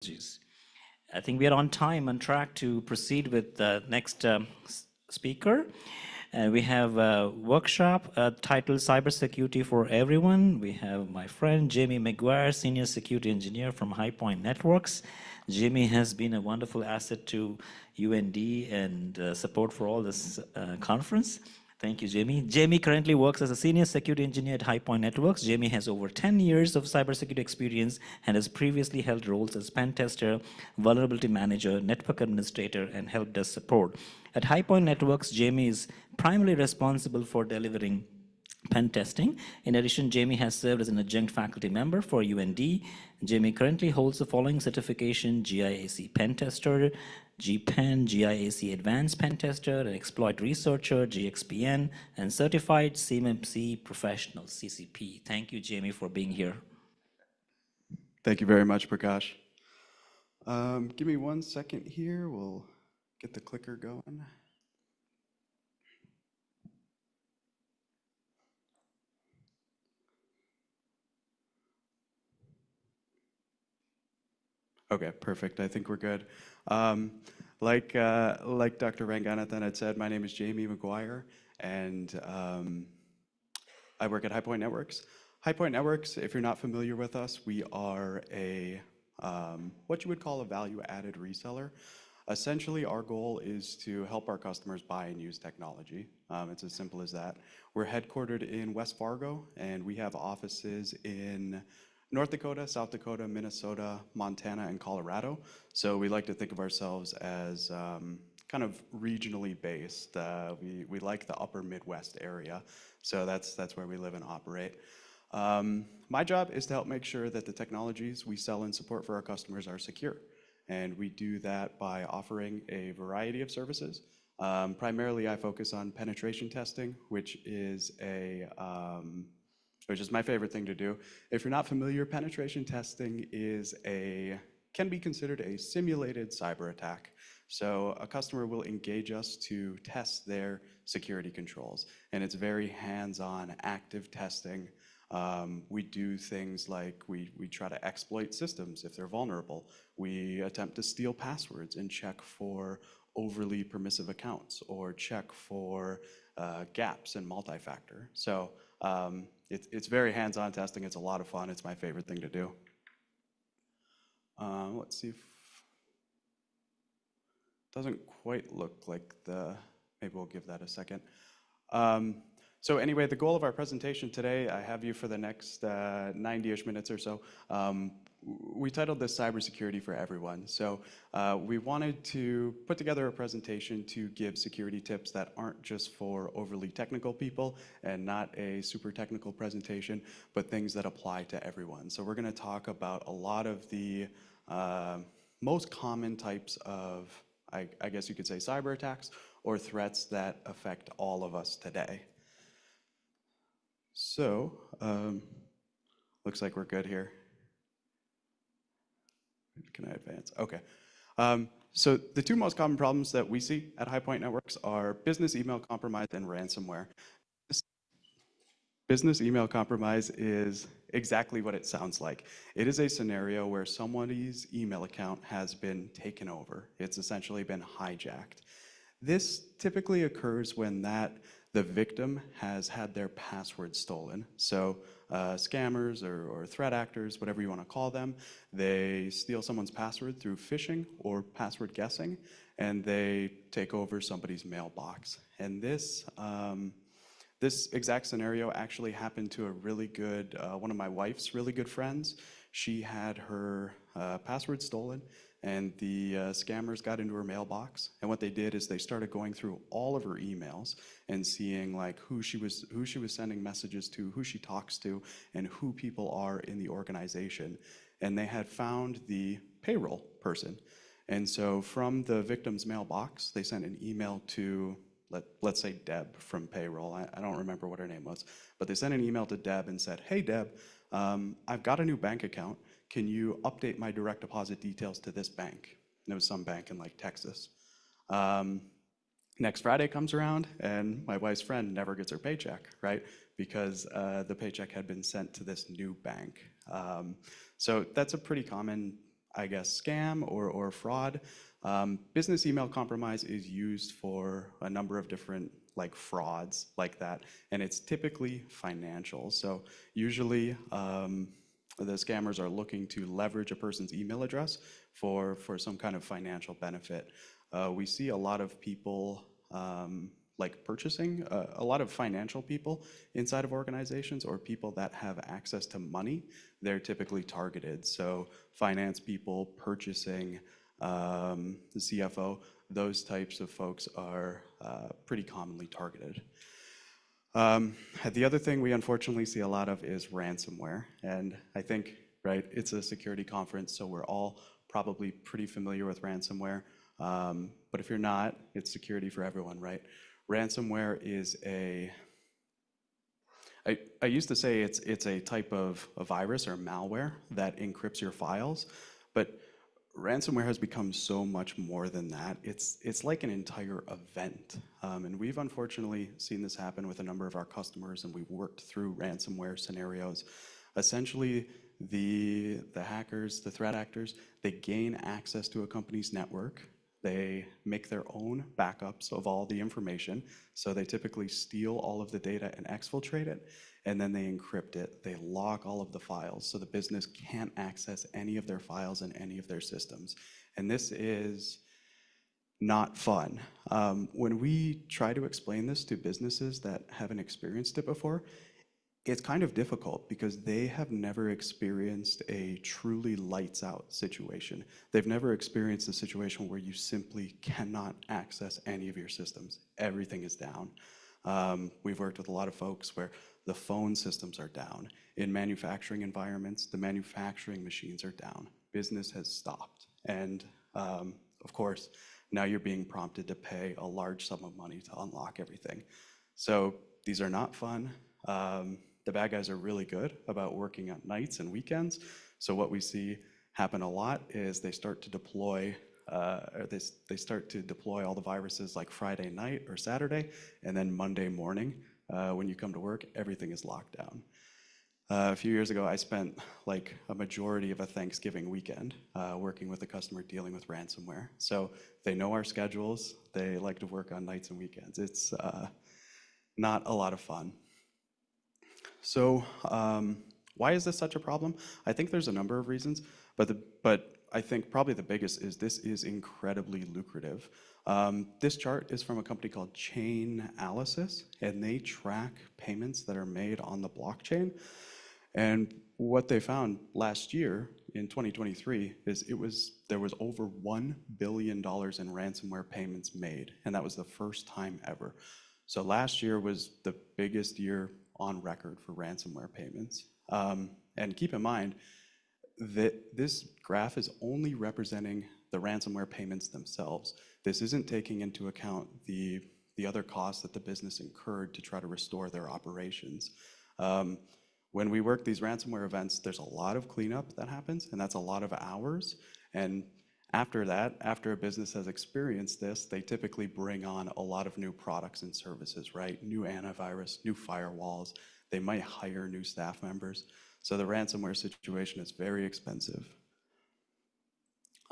Jeez. I think we are on time, on track to proceed with the next speaker. We have a workshop titled Cybersecurity for Everyone. We have my friend Jamie McGuire, Senior Security Engineer from High Point Networks. Jamie has been a wonderful asset to UND and support for all this conference. Thank you, Jamie. Jamie currently works as a senior security engineer at High Point Networks. Jamie has over 10 years of cybersecurity experience and has previously held roles as pen tester, vulnerability manager, network administrator, and help desk support. At High Point Networks, Jamie is primarily responsible for delivering pen testing. In addition, Jamie has served as an adjunct faculty member for UND. Jamie currently holds the following certification: GIAC Pen Tester, GPen, GIAC Advanced Pen Tester, an Exploit Researcher, GXPN, and Certified CMMC Professional, CCP. Thank you, Jamie, for being here. Thank you very much, Prakash. Give me 1 second here. We'll get the clicker going. Okay, perfect. I think we're good. Like Dr. Ranganathan had said, my name is Jamie McGuire, and I work at High Point Networks. High Point Networks, if you're not familiar with us, we are a what you would call a value-added reseller. Essentially, our goal is to help our customers buy and use technology. It's as simple as that. We're headquartered in West Fargo, and we have offices in North Dakota, South Dakota, Minnesota, Montana, and Colorado. So we like to think of ourselves as kind of regionally based. We like the upper Midwest area. So that's where we live and operate. My job is to help make sure that the technologies we sell and support for our customers are secure. And we do that by offering a variety of services. Primarily, I focus on penetration testing, which is my favorite thing to do. If you're not familiar, penetration testing can be considered a simulated cyber attack. So a customer will engage us to test their security controls, and it's very hands-on, active testing. We do things like we try to exploit systems if they're vulnerable. We attempt to steal passwords and check for overly permissive accounts or check for gaps in multi-factor. So it's very hands-on testing. It's a lot of fun. It's my favorite thing to do. Let's see if doesn't quite look like maybe we'll give that a second. So anyway, the goal of our presentation today, I have you for the next 90-ish minutes or so. We titled this Cybersecurity for Everyone. So we wanted to put together a presentation to give security tips that aren't just for overly technical people and not a super technical presentation, but things that apply to everyone. So we're going to talk about a lot of the most common types of, I guess you could say, cyber attacks or threats that affect all of us today. So, looks like we're good here. Can I advance? Okay. So the two most common problems that we see at High Point Networks are business email compromise and ransomware. Business email compromise is exactly what it sounds like. It is a scenario where somebody's email account has been taken over. It's essentially been hijacked. This typically occurs when the victim has had their password stolen. So scammers or threat actors, whatever you want to call them, they steal someone's password through phishing or password guessing, and they take over somebody's mailbox. And this exact scenario actually happened to a really good, one of my wife's really good friends. She had her password stolen, and the scammers got into her mailbox. And what they did is they started going through all of her emails and seeing like who she was sending messages to, who she talks to, and who people are in the organization. And they had found the payroll person. And so from the victim's mailbox, they sent an email to, let's say Deb from payroll. I don't remember what her name was, but they sent an email to Deb and said, "Hey Deb, I've got a new bank account. Can you update my direct deposit details to this bank?" And it was some bank in like Texas. Next Friday comes around and my wife's friend never gets her paycheck, right? Because the paycheck had been sent to this new bank. So that's a pretty common, I guess, scam or fraud. Business email compromise is used for a number of different like frauds like that, and it's typically financial. So usually the scammers are looking to leverage a person's email address for some kind of financial benefit. We see a lot of people like purchasing, a lot of financial people inside of organizations or people that have access to money, they're typically targeted. So finance people, purchasing, the CFO, those types of folks are pretty commonly targeted. The other thing we unfortunately see a lot of is ransomware. And I think, right, it's a security conference, so we're all probably pretty familiar with ransomware. But if you're not, it's security for everyone, right? Ransomware is I used to say it's a type of a virus or malware that encrypts your files, but ransomware has become so much more than that. It's like an entire event. And we've unfortunately seen this happen with a number of our customers, and we've worked through ransomware scenarios. Essentially, the hackers, the threat actors, they gain access to a company's network. They make their own backups of all the information. So they typically steal all of the data and exfiltrate it, and then they encrypt it. They lock all of the files so the business can't access any of their files in any of their systems. And this is not fun. When we try to explain this to businesses that haven't experienced it before, it's kind of difficult because they have never experienced a truly lights out situation. They've never experienced a situation where you simply cannot access any of your systems. Everything is down. We've worked with a lot of folks where the phone systems are down. In manufacturing environments, the manufacturing machines are down. Business has stopped. And of course, now you're being prompted to pay a large sum of money to unlock everything. So these are not fun. The bad guys are really good about working on nights and weekends. So what we see happen a lot is they start to deploy they start to deploy all the viruses like Friday night or Saturday, and then Monday morning, when you come to work, everything is locked down. A few years ago, I spent like a majority of a Thanksgiving weekend working with a customer dealing with ransomware. So they know our schedules. They like to work on nights and weekends. It's not a lot of fun. So why is this such a problem? I think there's a number of reasons, but I think probably the biggest is this is incredibly lucrative. This chart is from a company called Chainalysis, and they track payments that are made on the blockchain. And what they found last year in 2023 is there was over $1 billion in ransomware payments made, and that was the first time ever. So last year was the biggest year on record for ransomware payments. And keep in mind that this graph is only representing the ransomware payments themselves. This isn't taking into account the other costs that the business incurred to try to restore their operations. When we work these ransomware events, there's a lot of cleanup that happens, and that's a lot of hours. And after that, after a business has experienced this, they typically bring on a lot of new products and services, right? New antivirus, new firewalls. They might hire new staff members. So the ransomware situation is very expensive.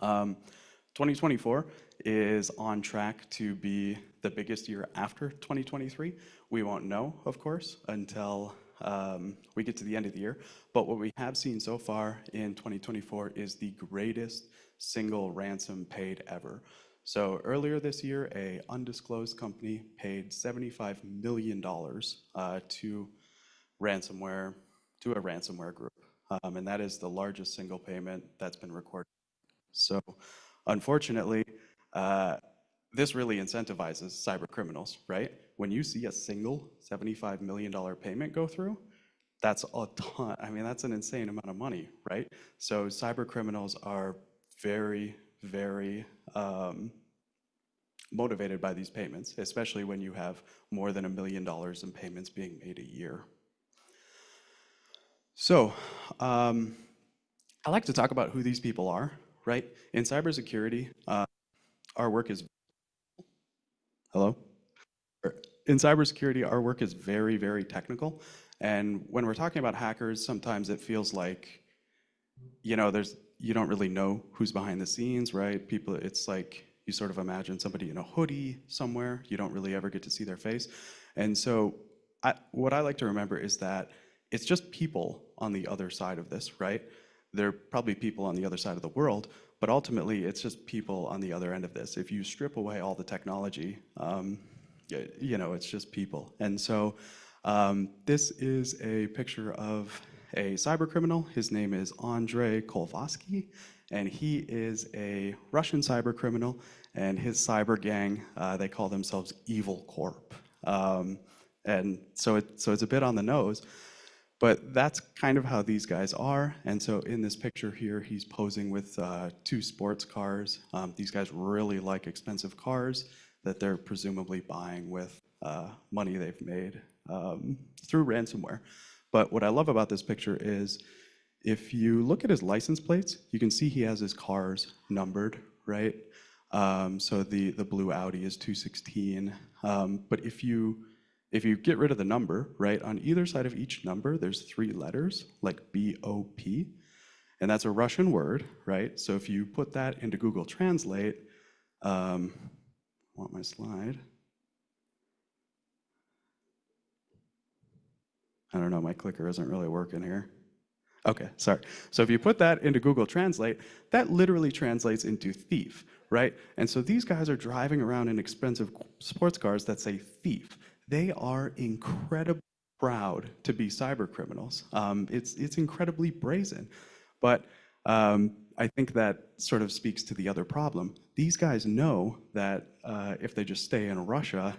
2024 is on track to be the biggest year after 2023. We won't know, of course, until we get to the end of the year. But what we have seen so far in 2024 is the greatest single ransom paid ever. So earlier this year, an undisclosed company paid $75 million to a ransomware group. And that is the largest single payment that's been recorded. So unfortunately, this really incentivizes cyber criminals, right? When you see a single $75 million payment go through, that's a ton. I mean, that's an insane amount of money, right? So cyber criminals are very, very motivated by these payments, especially when you have more than $1 million in payments being made a year. So I like to talk about who these people are, right? In cybersecurity, our work is, hello? In cybersecurity, our work is very, very technical. And when we're talking about hackers, sometimes it feels like, you know, you don't really know who's behind the scenes, right? People, it's like you sort of imagine somebody in a hoodie somewhere. You don't really ever get to see their face. And so what I like to remember is that it's just people on the other side of this, right? There are probably people on the other side of the world, but ultimately it's just people on the other end of this. If you strip away all the technology, it's just people. And so this is a picture of a cyber criminal. His name is Andrei Kolvasky, and he is a Russian cyber criminal, and his cyber gang, they call themselves Evil Corp. And so it's a bit on the nose, but that's kind of how these guys are. And so in this picture here, he's posing with two sports cars. These guys really like expensive cars that they're presumably buying with money they've made through ransomware. But what I love about this picture is if you look at his license plates, you can see he has his cars numbered, right? So the blue Audi is 216. But if you get rid of the number, right, on either side of each number, there's 3 letters, like BOP, and that's a Russian word, right? So if you put that into Google Translate, want my slide? I don't know, my clicker isn't really working here. Okay, sorry. So if you put that into Google Translate, that literally translates into thief, right? And so these guys are driving around in expensive sports cars that say thief. They are incredibly proud to be cyber criminals. It's incredibly brazen. But I think that sort of speaks to the other problem. These guys know that if they just stay in Russia,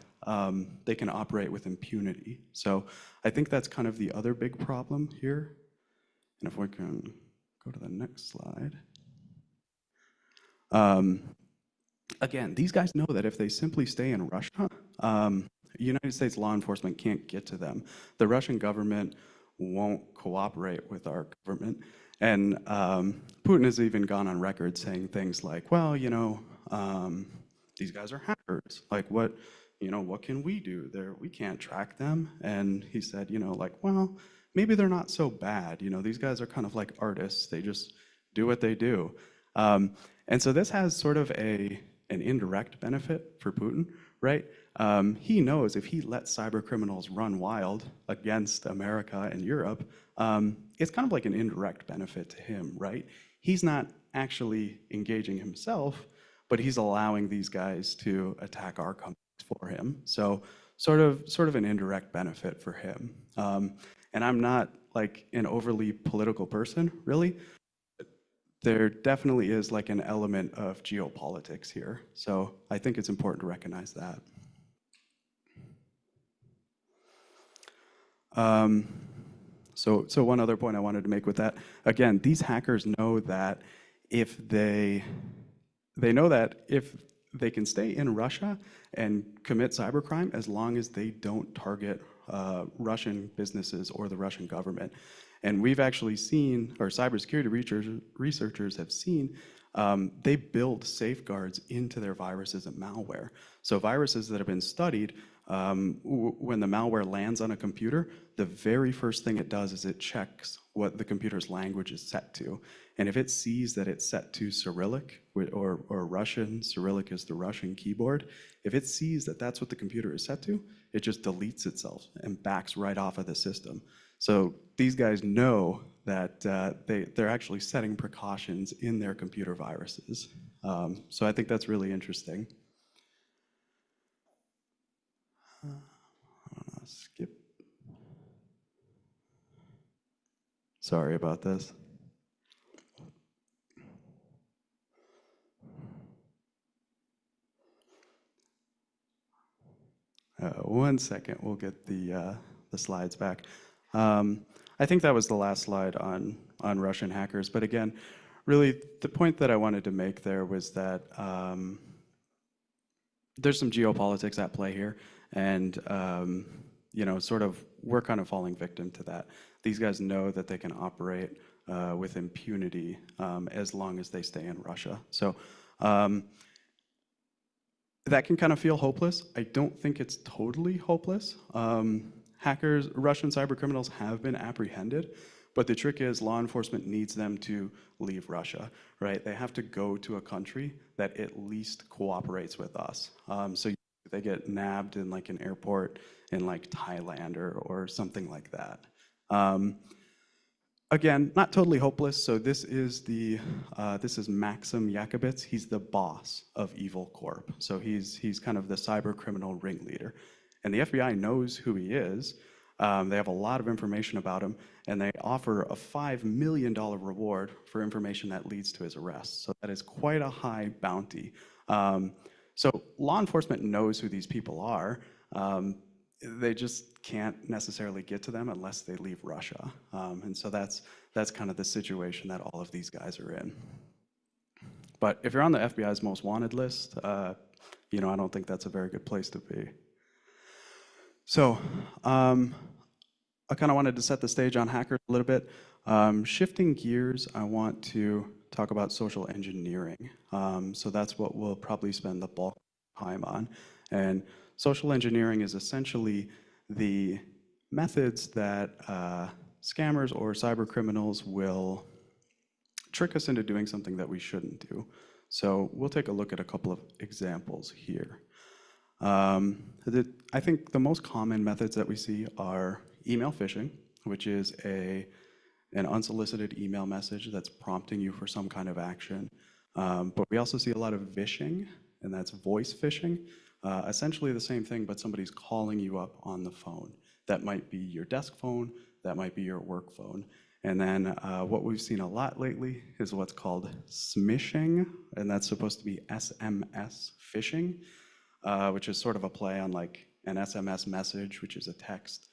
they can operate with impunity. So I think that's kind of the other big problem here. And if we can go to the next slide. Again, these guys know that if they simply stay in Russia, United States law enforcement can't get to them. The Russian government won't cooperate with our government. And Putin has even gone on record saying things like, well, these guys are hackers. Like, what can we do? We can't track them. And he said, well, maybe they're not so bad. These guys are kind of like artists. They just do what they do. And so this has sort of an indirect benefit for Putin, right? He knows if he lets cyber criminals run wild against America and Europe, it's kind of like an indirect benefit to him, right? He's not actually engaging himself, but he's allowing these guys to attack our companies for him. So sort of an indirect benefit for him. And I'm not like an overly political person, really. There definitely is like an element of geopolitics here. So I think it's important to recognize that. So one other point I wanted to make with that, again, these hackers know that if they know that if they can stay in Russia and commit cybercrime as long as they don't target Russian businesses or the Russian government. And we've actually seen, or cybersecurity researchers have seen, they build safeguards into their viruses and malware. So viruses that have been studied, when the malware lands on a computer, the very first thing it does is it checks what the computer's language is set to. And if it sees that it's set to Cyrillic or Russian, Cyrillic is the Russian keyboard, if it sees that that's what the computer is set to, it just deletes itself and backs right off of the system. So these guys know that they're actually setting precautions in their computer viruses. So I think that's really interesting. Skip. Sorry about this. One second, we'll get the slides back. I think that was the last slide on Russian hackers. But again, really, the point that I wanted to make there was that there's some geopolitics at play here, and sort of we're kind of falling victim to that. These guys know that they can operate with impunity as long as they stay in Russia. So that can kind of feel hopeless. I don't think it's totally hopeless. Russian cyber criminals have been apprehended, But the trick is law enforcement needs them to leave Russia, right? They have to go to a country that at least cooperates with us. So they get nabbed in like an airport in like Thailand or something like that. Again, not totally hopeless. So this is Maxim Yakubits. He's the boss of Evil Corp. So he's kind of the cyber criminal ringleader, and the FBI knows who he is. They have a lot of information about him, and they offer a $5 million reward for information that leads to his arrest. So that is quite a high bounty. So law enforcement knows who these people are. They just can't necessarily get to them unless they leave Russia. And so that's kind of the situation that all of these guys are in. But if you're on the FBI's most wanted list, I don't think that's a very good place to be. So I kind of wanted to set the stage on hackers a little bit. Shifting gears, I want to talk about social engineering. So that's what we'll probably spend the bulk of time on. And social engineering is essentially the methods that scammers or cyber criminals will trick us into doing something that we shouldn't do. So we'll take a look at a couple of examples here. I think the most common methods that we see are email phishing, which is an unsolicited email message that's prompting you for some kind of action. But we also see a lot of vishing, and that's voice phishing. Essentially the same thing, but somebody's calling you up on the phone. That might be your desk phone, that might be your work phone. And then what we've seen a lot lately is what's called smishing, and that's supposed to be SMS phishing, which is sort of a play on like an SMS message, which is a text.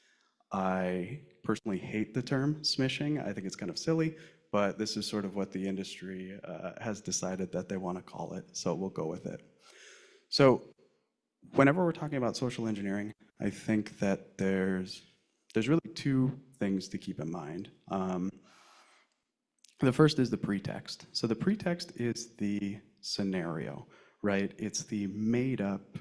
I personally hate the term smishing. I think it's kind of silly, but this is sort of what the industry has decided that they want to call it, so we'll go with it. So whenever we're talking about social engineering, I think that there's really two things to keep in mind. The first is the pretext. So the pretext is the scenario, right? It's the made up,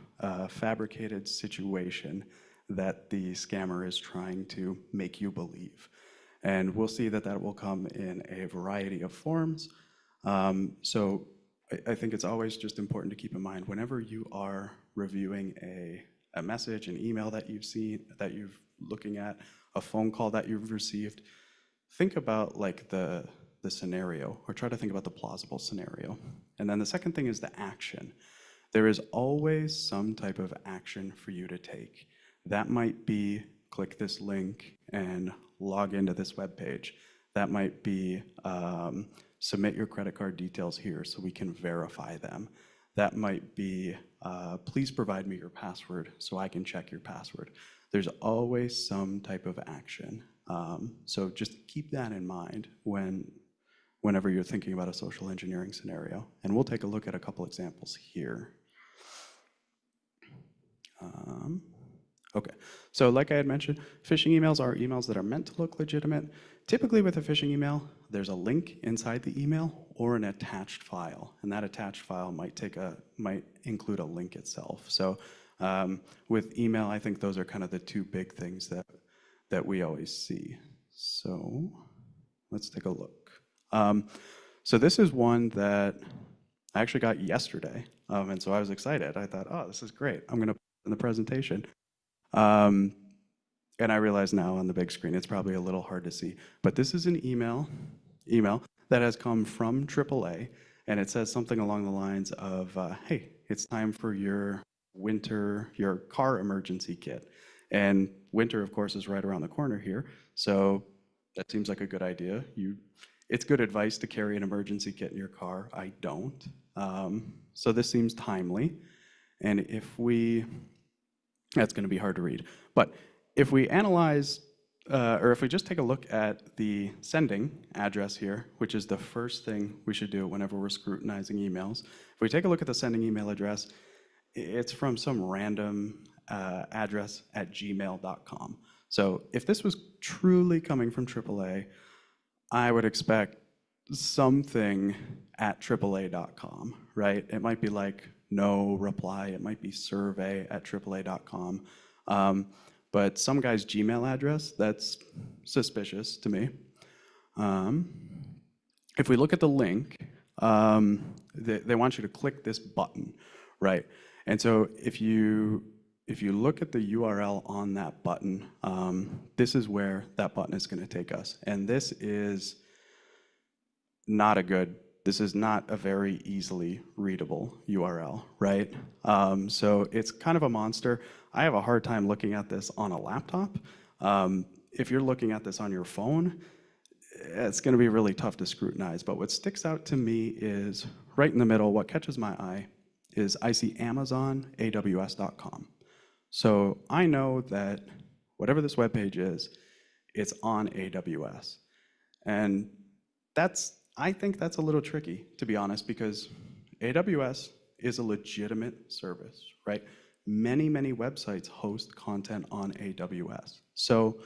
fabricated situation that the scammer is trying to make you believe. And we'll see that will come in a variety of forms. So I think it's always just important to keep in mind whenever you are reviewing a message, an email that you've seen, that you're looking at, a phone call that you've received, think about like the scenario, or try to think about the plausible scenario. And then the second thing is the action. There is always some type of action for you to take. That might be click this link and log into this web page. That might be submit your credit card details here so we can verify them. That might be please provide me your password so I can check your password. There's always some type of action. So just keep that in mind whenever you're thinking about a social engineering scenario. And we'll take a look at a couple examples here. Okay, so like I had mentioned, phishing emails are emails that are meant to look legitimate. Typically with a phishing email, there's a link inside the email or an attached file, and that attached file might include a link itself. So with email, I think those are kind of the two big things that we always see. So let's take a look. So this is one that I actually got yesterday, and so I was excited. I thought, oh, this is great. I'm going to put it in the presentation. And I realize now on the big screen, it's probably a little hard to see, but this is an email that has come from AAA, and it says something along the lines of, hey, it's time for your car emergency kit. And winter, of course, is right around the corner here, so that seems like a good idea. It's good advice to carry an emergency kit in your car. I don't. So this seems timely, and that's going to be hard to read. But if we analyze, or if we just take a look at the sending address here, which is the first thing we should do whenever we're scrutinizing emails, if we take a look at the sending email address, it's from some random address at gmail.com. So if this was truly coming from AAA, I would expect something at AAA.com, right? It might be like no reply, it might be survey at AAA.com. But some guy's Gmail address, that's suspicious to me. Um, if we look at the link, they want you to click this button, right? And so if you look at the URL on that button, this is where that button is going to take us. And this is not this is not a very easily readable URL, right? So it's kind of a monster. I have a hard time looking at this on a laptop. If you're looking at this on your phone, it's going to be really tough to scrutinize. But what sticks out to me is right in the middle, what catches my eye is I see Amazon, AWS.com. So I know that whatever this web page is, it's on AWS. And I think that's a little tricky, to be honest, because AWS is a legitimate service, right? Many, many websites host content on AWS. So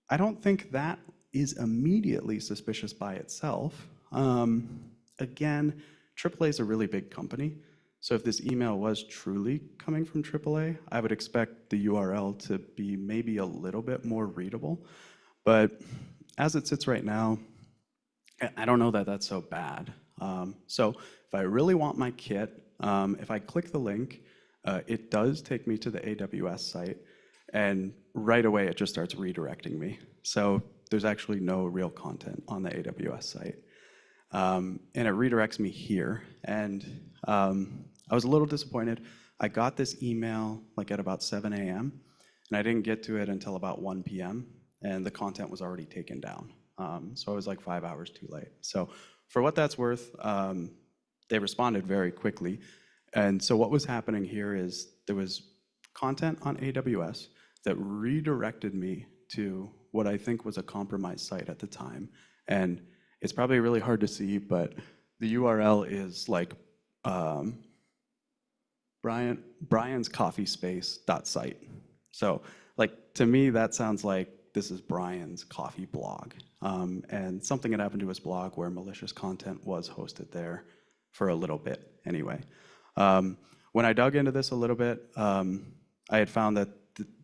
I don't think that is immediately suspicious by itself. Again, AAA is a really big company. So if this email was truly coming from AAA, I would expect the URL to be maybe a little bit more readable. But as it sits right now, I don't know that that's so bad. So if I really want my kit, if I click the link, it does take me to the AWS site, and right away it just starts redirecting me. So there's actually no real content on the AWS site. And it redirects me here. And I was a little disappointed. I got this email like at about 7 a.m., and I didn't get to it until about 1 p.m., and the content was already taken down. So I was like 5 hours too late. So for what that's worth, they responded very quickly. And so what was happening here is there was content on AWS that redirected me to what I think was a compromised site at the time. And it's probably really hard to see, but the URL is like Brian's coffee space.site. So like to me, that sounds like this is Brian's coffee blog. And something had happened to his blog where malicious content was hosted there for a little bit anyway. When I dug into this a little bit, I had found that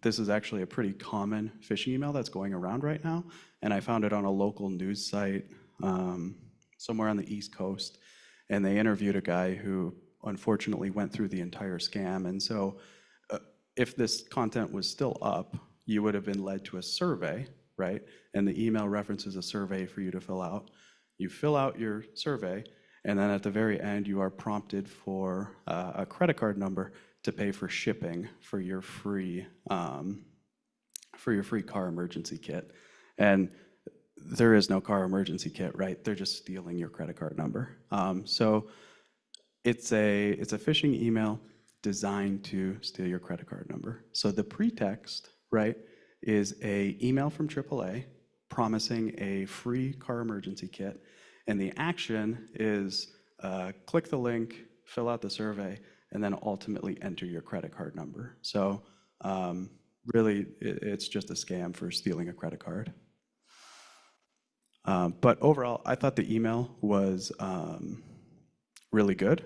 this is actually a pretty common phishing email that's going around right now. And I found it on a local news site somewhere on the East Coast. And they interviewed a guy who unfortunately went through the entire scam. And so if this content was still up, you would have been led to a survey, right? And the email references a survey for you to fill out. You fill out your survey, and then at the very end, you are prompted for a credit card number to pay for shipping for your free car emergency kit. And there is no car emergency kit, right? They're just stealing your credit card number. So it's a phishing email designed to steal your credit card number. So the pretext, right, is a email from AAA promising a free car emergency kit, and the action is click the link, fill out the survey, and then ultimately enter your credit card number. So really, it's just a scam for stealing a credit card. But overall, I thought the email was really good.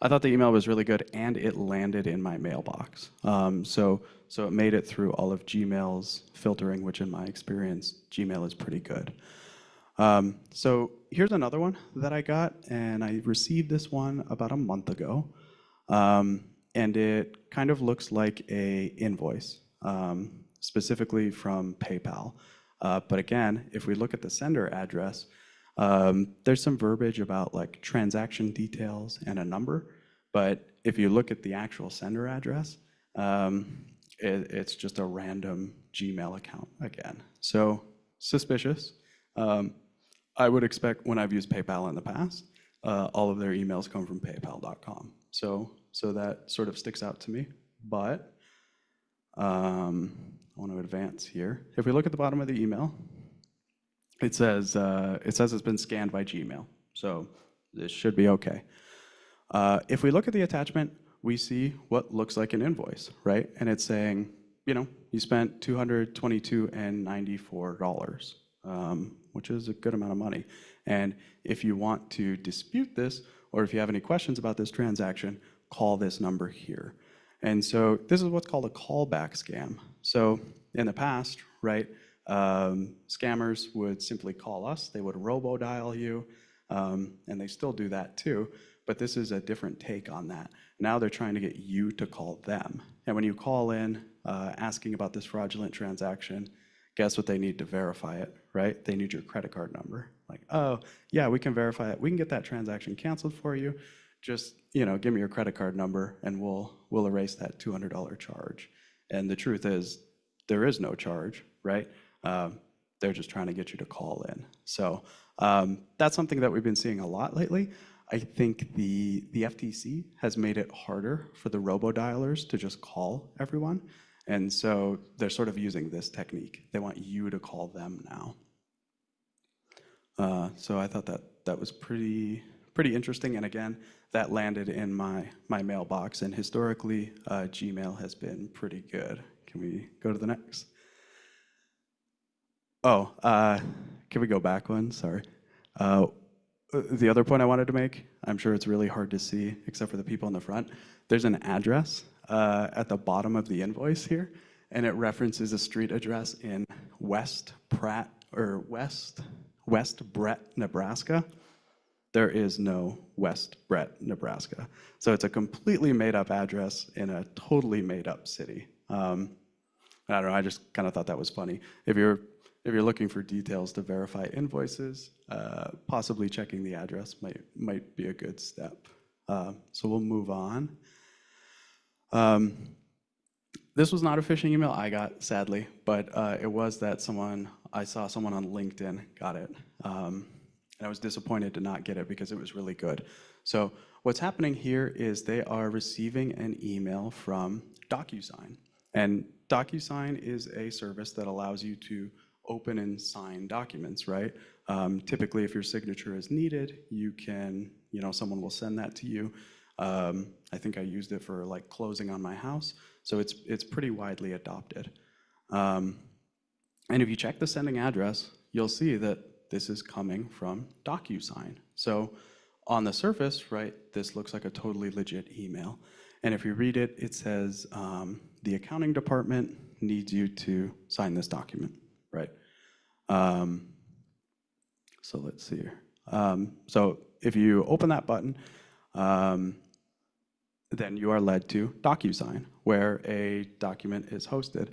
I thought the email was really good, and it landed in my mailbox. So it made it through all of Gmail's filtering, which in my experience, Gmail is pretty good. So here's another one that I got, and I received this one about a month ago. And it kind of looks like a invoice, specifically from PayPal. But again, if we look at the sender address, there's some verbiage about like transaction details and a number, but if you look at the actual sender address, it's just a random Gmail account again. So suspicious. I would expect when I've used PayPal in the past, all of their emails come from paypal.com. So that sort of sticks out to me, but I want to advance here. If we look at the bottom of the email, it says it's been scanned by Gmail, so this should be okay. If we look at the attachment, we see what looks like an invoice, right? And it's saying, you spent $222.94, which is a good amount of money. And if you want to dispute this, or if you have any questions about this transaction, call this number here. And so this is what's called a callback scam. So in the past, right, Scammers would simply call us, they would robo-dial you, and they still do that too, but this is a different take on that. Now they're trying to get you to call them. And when you call in asking about this fraudulent transaction, guess what they need to verify it, right? They need your credit card number. Like, oh, yeah, we can verify it. We can get that transaction canceled for you. Just, give me your credit card number and we'll erase that $200 charge. And the truth is, there is no charge, right? They're just trying to get you to call in. So that's something that we've been seeing a lot lately. I think the FTC has made it harder for the robo-dialers to just call everyone. And so they're sort of using this technique. They want you to call them now. So I thought that was pretty interesting. And again, that landed in my mailbox. And historically, Gmail has been pretty good. Can we go to the next? Oh, can we go back one? Sorry. The other point I wanted to make, I'm sure it's really hard to see, except for the people in the front. There's an address at the bottom of the invoice here, and it references a street address in West Brett, Nebraska. There is no West Brett, Nebraska. So it's a completely made-up address in a totally made-up city. I don't know, I just kind of thought that was funny. If you're looking for details to verify invoices, possibly checking the address might be a good step. So we'll move on. This was not a phishing email I got, sadly, but it was that I saw someone on LinkedIn got it. And I was disappointed to not get it because it was really good. So what's happening here is they are receiving an email from DocuSign. And DocuSign is a service that allows you to open and sign documents, right? Typically, if your signature is needed, you can, someone will send that to you. I think I used it for like closing on my house, so it's pretty widely adopted. And if you check the sending address, you'll see that this is coming from DocuSign. So on the surface, right, this looks like a totally legit email. And if you read it, it says the accounting department needs you to sign this document, right? So let's see here. So if you open that button, then you are led to DocuSign, where a document is hosted.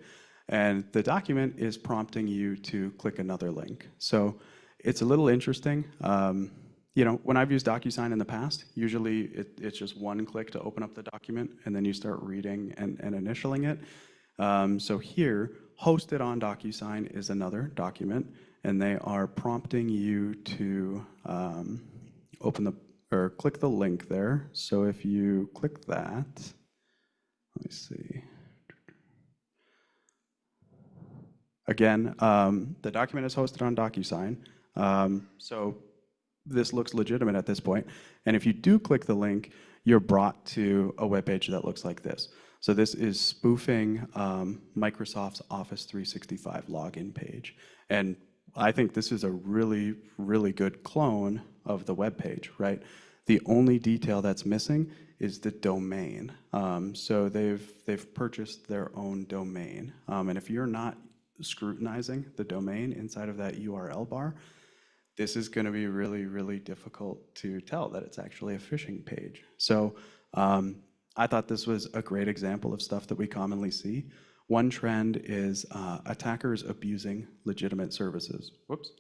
And the document is prompting you to click another link. So it's a little interesting. When I've used DocuSign in the past, usually it's just one click to open up the document, and then you start reading and initialing it. So here, hosted on DocuSign is another document, and they are prompting you to click the link there. So if you click that, let me see. Again, the document is hosted on DocuSign. So this looks legitimate at this point. And if you do click the link, you're brought to a web page that looks like this. So this is spoofing Microsoft's Office 365 login page. And I think this is a really, really good clone of the web page, right? The only detail that's missing is the domain. So they've purchased their own domain. And if you're not scrutinizing the domain inside of that URL bar, this is going to be really, really difficult to tell that it's actually a phishing page. So I thought this was a great example of stuff that we commonly see. One trend is attackers abusing legitimate services. Whoops.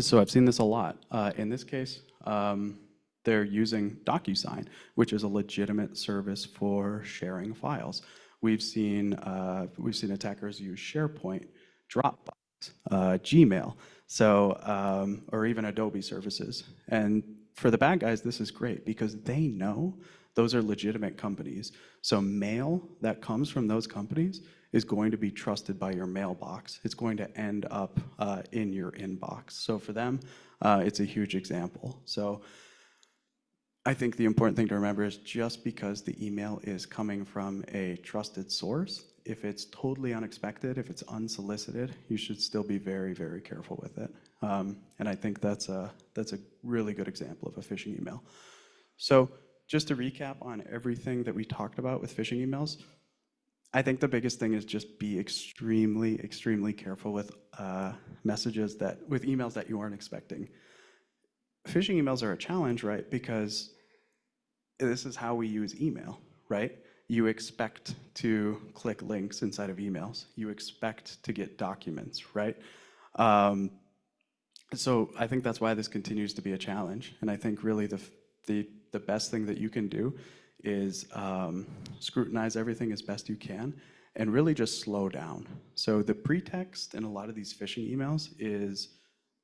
So I've seen this a lot. In this case, they're using DocuSign, which is a legitimate service for sharing files. We've seen attackers use SharePoint, Dropbox, Gmail, or even Adobe services. And for the bad guys, this is great because they know those are legitimate companies. So mail that comes from those companies is going to be trusted by your mailbox. It's going to end up in your inbox. So for them, it's a huge example. So I think the important thing to remember is just because the email is coming from a trusted source, if it's totally unexpected, if it's unsolicited, you should still be very, very careful with it. And I think that's a really good example of a phishing email. So just to recap on everything that we talked about with phishing emails, I think the biggest thing is just be extremely, extremely careful with with emails that you aren't expecting. Phishing emails are a challenge, right? Because this is how we use email, right? You expect to click links inside of emails. You expect to get documents, right? Um, so I think that's why this continues to be a challenge. And I think really the best thing that you can do is scrutinize everything as best you can and really just slow down. So the pretext in a lot of these phishing emails is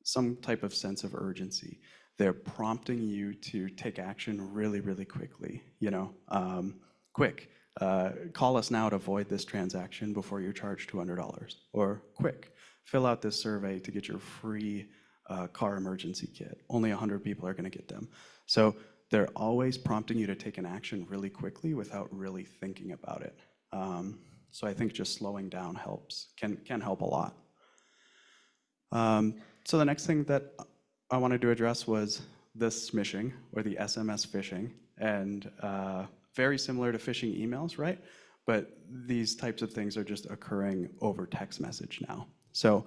some type of sense of urgency. They're prompting you to take action really, really quickly. Quick, call us now to void this transaction before you're charged $200. Or quick, fill out this survey to get your free car emergency kit. Only 100 people are going to get them. So they're always prompting you to take an action really quickly without really thinking about it. So I think just slowing down can help a lot. So the next thing that I wanted to address was the smishing, or the SMS phishing, and very similar to phishing emails, right? But these types of things are just occurring over text message now. So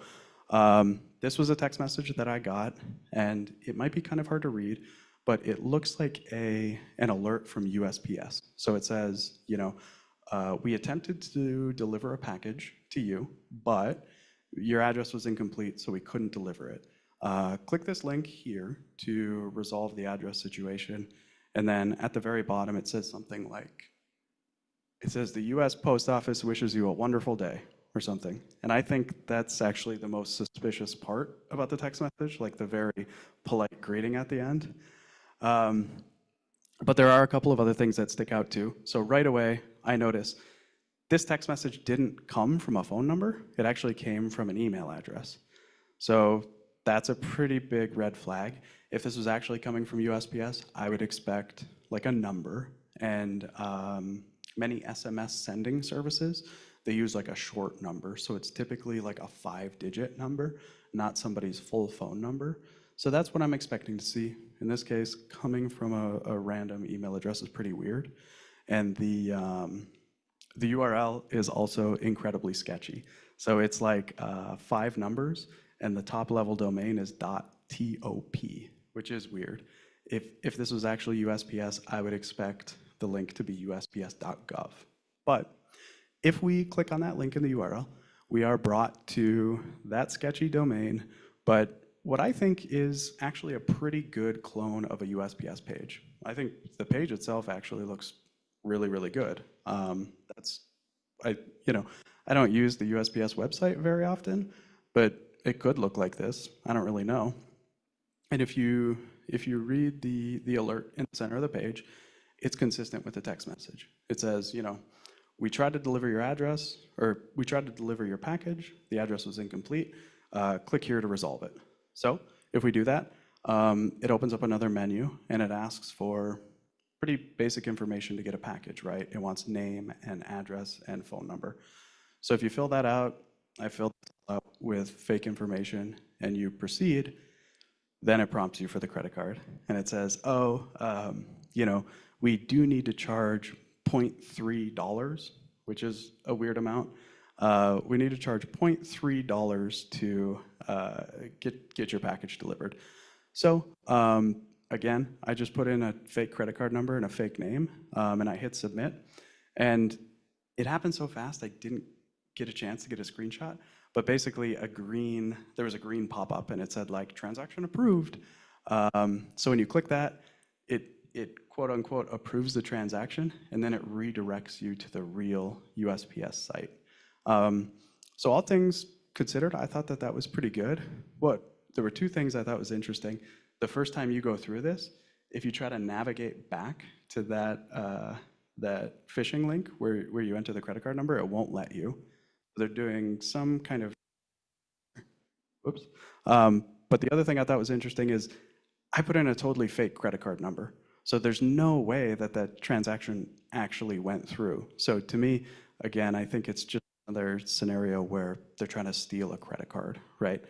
this was a text message that I got, and it might be kind of hard to read, but it looks like an alert from USPS. So it says, we attempted to deliver a package to you, but your address was incomplete, so we couldn't deliver it. Click this link here to resolve the address situation. And then at the very bottom, it says something like, it says the US Post Office wishes you a wonderful day, or something. And I think that's actually the most suspicious part about the text message, like the very polite greeting at the end. But there are a couple of other things that stick out too. So right away, I notice this text message didn't come from a phone number. It actually came from an email address. So that's a pretty big red flag. If this was actually coming from USPS, I would expect like a number. And many SMS sending services, they use like a short number. So it's typically like a 5-digit number, not somebody's full phone number. So that's what I'm expecting to see. In this case, coming from a random email address is pretty weird. And the URL is also incredibly sketchy. So it's like 5 numbers, and the top level domain is .top, which is weird. If this was actually USPS, I would expect the link to be usps.gov. But if we click on that link in the URL, we are brought to that sketchy domain, but what I think is actually a pretty good clone of a USPS page. I think the page itself actually looks really, really good. I don't use the USPS website very often, but it could look like this. I don't really know. And if you read the alert in the center of the page, it's consistent with the text message. It says, we tried to deliver your address, or we tried to deliver your package. The address was incomplete. Click here to resolve it. So if we do that, it opens up another menu, and it asks for pretty basic information to get a package, right? It wants name and address and phone number. So if you fill that out, I filled it out with fake information, and you proceed, then it prompts you for the credit card. And it says, we do need to charge $0.3, which is a weird amount. We need to charge $0.3 to get your package delivered. So again, I just put in a fake credit card number and a fake name, and I hit submit. And it happened so fast, I didn't get a chance to get a screenshot. But basically, there was a green pop-up, and it said like transaction approved. So when you click that, it quote unquote approves the transaction, and then it redirects you to the real USPS site. So all things considered, I thought that was pretty good. There were 2 things I thought was interesting. The first time you go through this, if you try to navigate back to that phishing link where you enter the credit card number, it won't let you. They're doing some kind of, oops. But the other thing I thought was interesting is I put in a totally fake credit card number. So there's no way that transaction actually went through. So to me, again, I think it's just another scenario where they're trying to steal a credit card, right?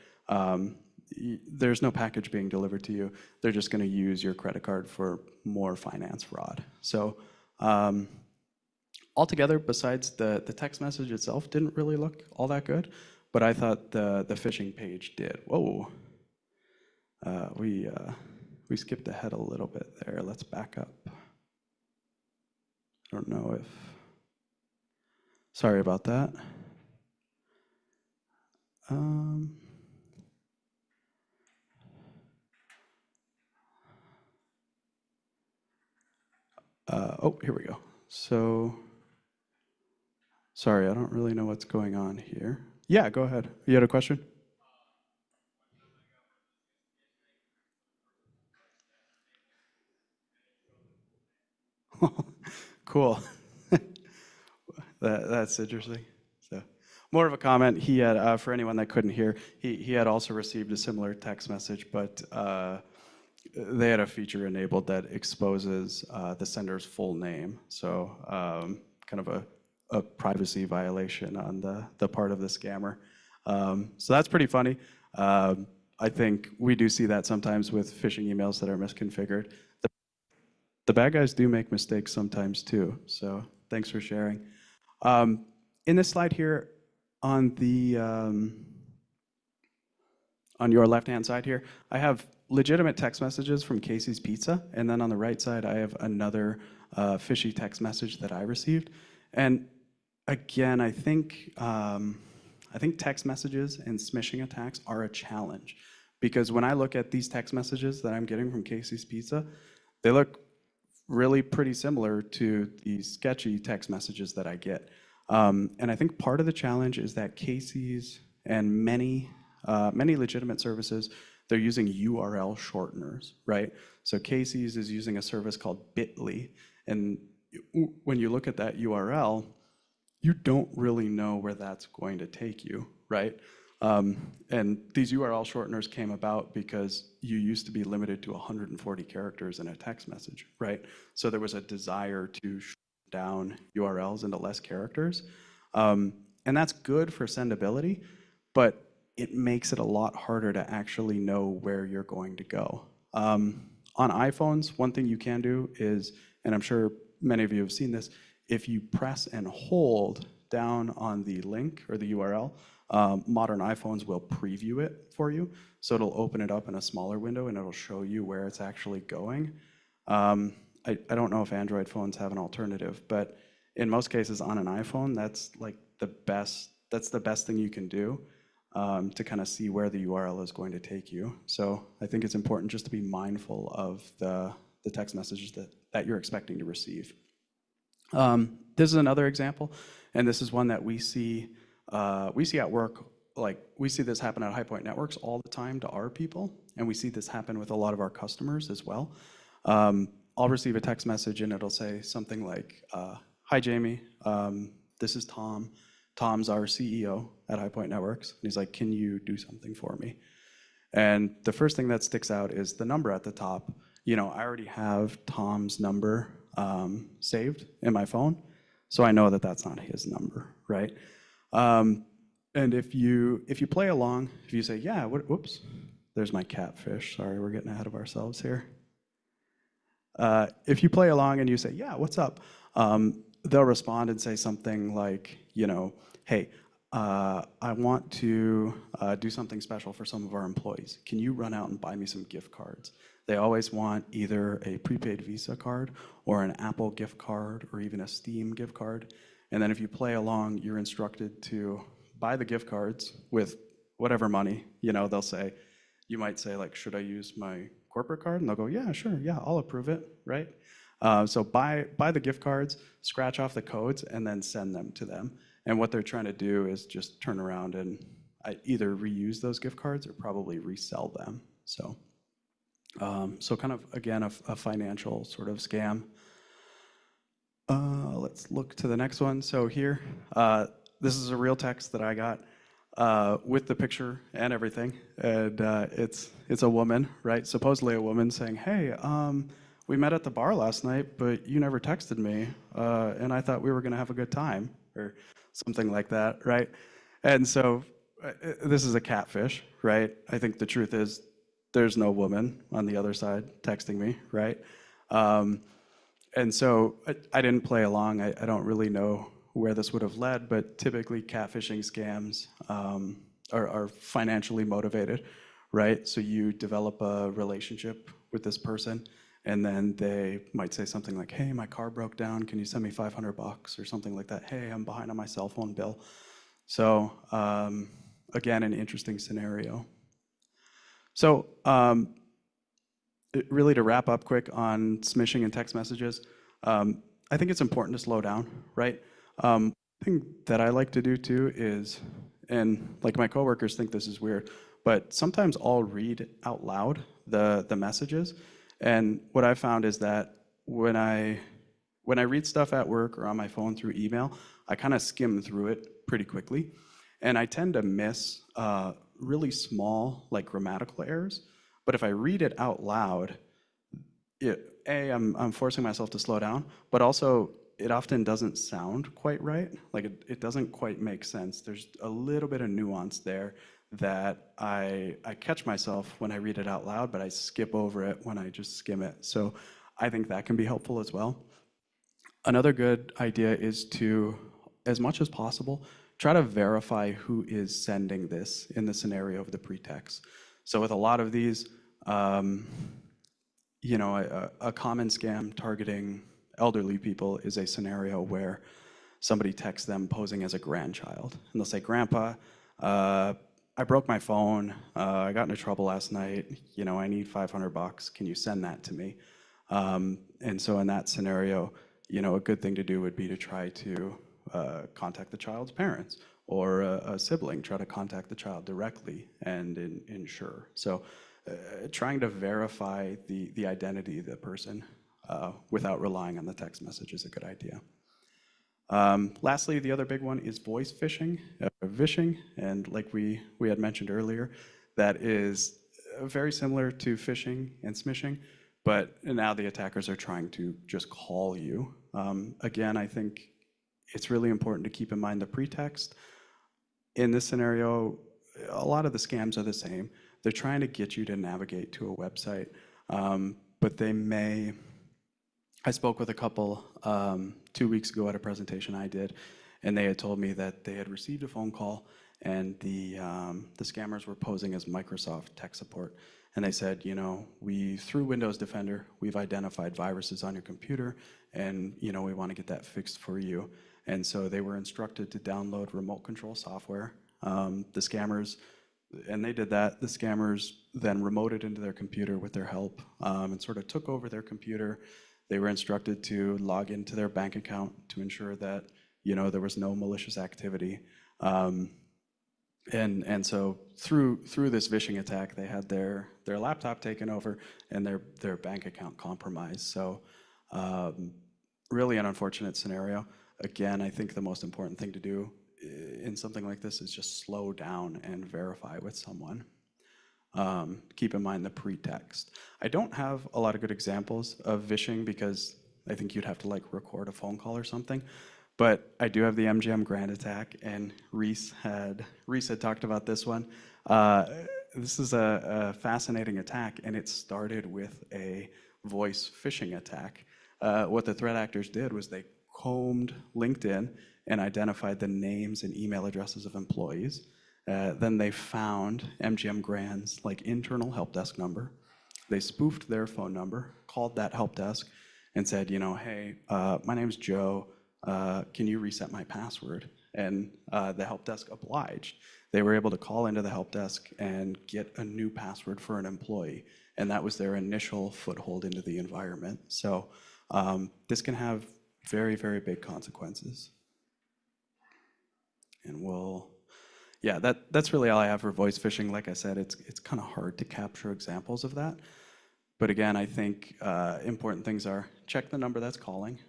There's no package being delivered to you. They're just going to use your credit card for more finance fraud. So Altogether, besides the text message itself didn't really look all that good, but I thought the phishing page did. Whoa, uh, we uh, we skipped ahead a little bit there. Let's back up. I don't know if. Sorry about that. Um, oh, here we go. So, sorry, I don't really know what's going on here. Yeah, go ahead. You had a question? Cool. That's interesting. So, more of a comment. He had, for anyone that couldn't hear, he had also received a similar text message, but they had a feature enabled that exposes the sender's full name. So, kind of a privacy violation on the part of the scammer. So that's pretty funny. I think we do see that sometimes with phishing emails that are misconfigured. The bad guys do make mistakes sometimes too. So thanks for sharing. In this slide here, on the on your left-hand side here, I have legitimate text messages from Casey's Pizza, and then on the right side, I have another fishy text message that I received. And again, I think text messages and smishing attacks are a challenge because when I look at these text messages that I'm getting from Casey's Pizza, they look really pretty similar to the sketchy text messages that I get. And I think part of the challenge is that Casey's and many legitimate services, they're using URL shorteners, right? So Casey's is using a service called Bitly, and when you look at that URL, you don't really know where that's going to take you, right? And these URL shorteners came about because you used to be limited to 140 characters in a text message, right? So there was a desire to shorten down URLs into less characters. And that's good for sendability, but it makes it a lot harder to actually know where you're going to go. On iPhones, one thing you can do is, and I'm sure many of you have seen this, if you press and hold down on the link or the URL, modern iPhones will preview it for you. So it'll open it up in a smaller window and it'll show you where it's actually going. I don't know if Android phones have an alternative, but in most cases on an iPhone, that's like that's the best thing you can do to kind of see where the URL is going to take you. So I think it's important just to be mindful of the text messages that you're expecting to receive. This is another example, and this is one that we see at work. Like we see this happen at High Point Networks all the time to our people, and we see this happen with a lot of our customers as well. I'll receive a text message and it'll say something like, "Hi Jamie, this is Tom. Tom's our CEO at High Point Networks." And he's like, "Can you do something for me?" And the first thing that sticks out is the number at the top. You know, I already have Tom's number saved in my phone, so I know that that's not his number, right? And if you play along, if you say, "Yeah, whoops, there's my catfish. Sorry, we're getting ahead of ourselves here." If you play along and you say, "Yeah, what's up?" They'll respond and say something like, you know, "Hey, I want to do something special for some of our employees. Can you run out and buy me some gift cards?" They always want either a prepaid Visa card or an Apple gift card or even a Steam gift card. And then if you play along, you're instructed to buy the gift cards with whatever money. You know, you might say like, "Should I use my corporate card?" And they'll go, "Yeah, sure, yeah, I'll approve it," right? So buy the gift cards, scratch off the codes, and then send them to them. And what they're trying to do is just turn around and either reuse those gift cards or probably resell them. So kind of, again, a financial sort of scam. Let's look to the next one. So here, this is a real text that I got with the picture and everything. And it's a woman, right? Supposedly a woman saying, "Hey, we met at the bar last night, but you never texted me, and I thought we were going to have a good time," or something like that, right? And so this is a catfish, right? I think the truth is there's no woman on the other side texting me, right? And so I didn't play along. I don't really know where this would have led, but typically catfishing scams are financially motivated, right? So you develop a relationship with this person, and then they might say something like, "Hey, my car broke down. Can you send me $500?" or something like that. "Hey, I'm behind on my cell phone bill." So again, an interesting scenario. So really to wrap up quick on smishing and text messages, I think it's important to slow down, right? Thing that I like to do too is, and like my coworkers think this is weird, but sometimes I'll read out loud the messages, and what I found is that when I when I read stuff at work or on my phone through email, I kind of skim through it pretty quickly, and I tend to miss really small like grammatical errors. But if I read it out loud, I'm forcing myself to slow down, but also it often doesn't sound quite right. Like it doesn't quite make sense. There's a little bit of nuance there that I catch myself when I read it out loud, but I skip over it when I just skim it. So I think that can be helpful as well. Another good idea is to, as much as possible, try to verify who is sending this in the scenario of the pretext. So with a lot of these, a common scam targeting elderly people is a scenario where somebody texts them posing as a grandchild. And they'll say, "Grandpa, I broke my phone. I got into trouble last night. I need $500. Can you send that to me?" And so in that scenario, a good thing to do would be to try to contact the child's parents or a sibling, try to contact the child directly and ensure. So trying to verify the identity of the person without relying on the text message is a good idea. Lastly, the other big one is voice phishing, vishing, and like we had mentioned earlier, that is very similar to phishing and smishing, but now the attackers are trying to just call you. Again, I think it's really important to keep in mind the pretext. In this scenario, a lot of the scams are the same. They're trying to get you to navigate to a website, but they may. I spoke with a couple 2 weeks ago at a presentation I did, and they had told me that they had received a phone call, and the scammers were posing as Microsoft tech support. And they said, we through Windows Defender, we've identified viruses on your computer, and we want to get that fixed for you. And so they were instructed to download remote control software. The scammers, and they did that. The scammers then remoted into their computer with their help and sort of took over their computer. They were instructed to log into their bank account to ensure that there was no malicious activity. And so through this phishing attack, they had their laptop taken over and their bank account compromised. So really an unfortunate scenario. Again, I think the most important thing to do in something like this is just slow down and verify with someone. Keep in mind the pretext. I don't have a lot of good examples of vishing because I think you'd have to record a phone call or something. But I do have the MGM Grand attack, and Reese had talked about this one. This is a fascinating attack, and it started with a voice phishing attack. What the threat actors did was they combed LinkedIn and identified the names and email addresses of employees. Then they found MGM Grand's internal help desk number. They spoofed their phone number, called that help desk, and said, "Hey, my name's Joe. Can you reset my password?" And the help desk obliged. They were able to call into the help desk and get a new password for an employee, and that was their initial foothold into the environment. So this can have very, very big consequences. And that's really all I have for voice phishing. Like I said, it's kind of hard to capture examples of that. But again, I think important things are check the number that's calling,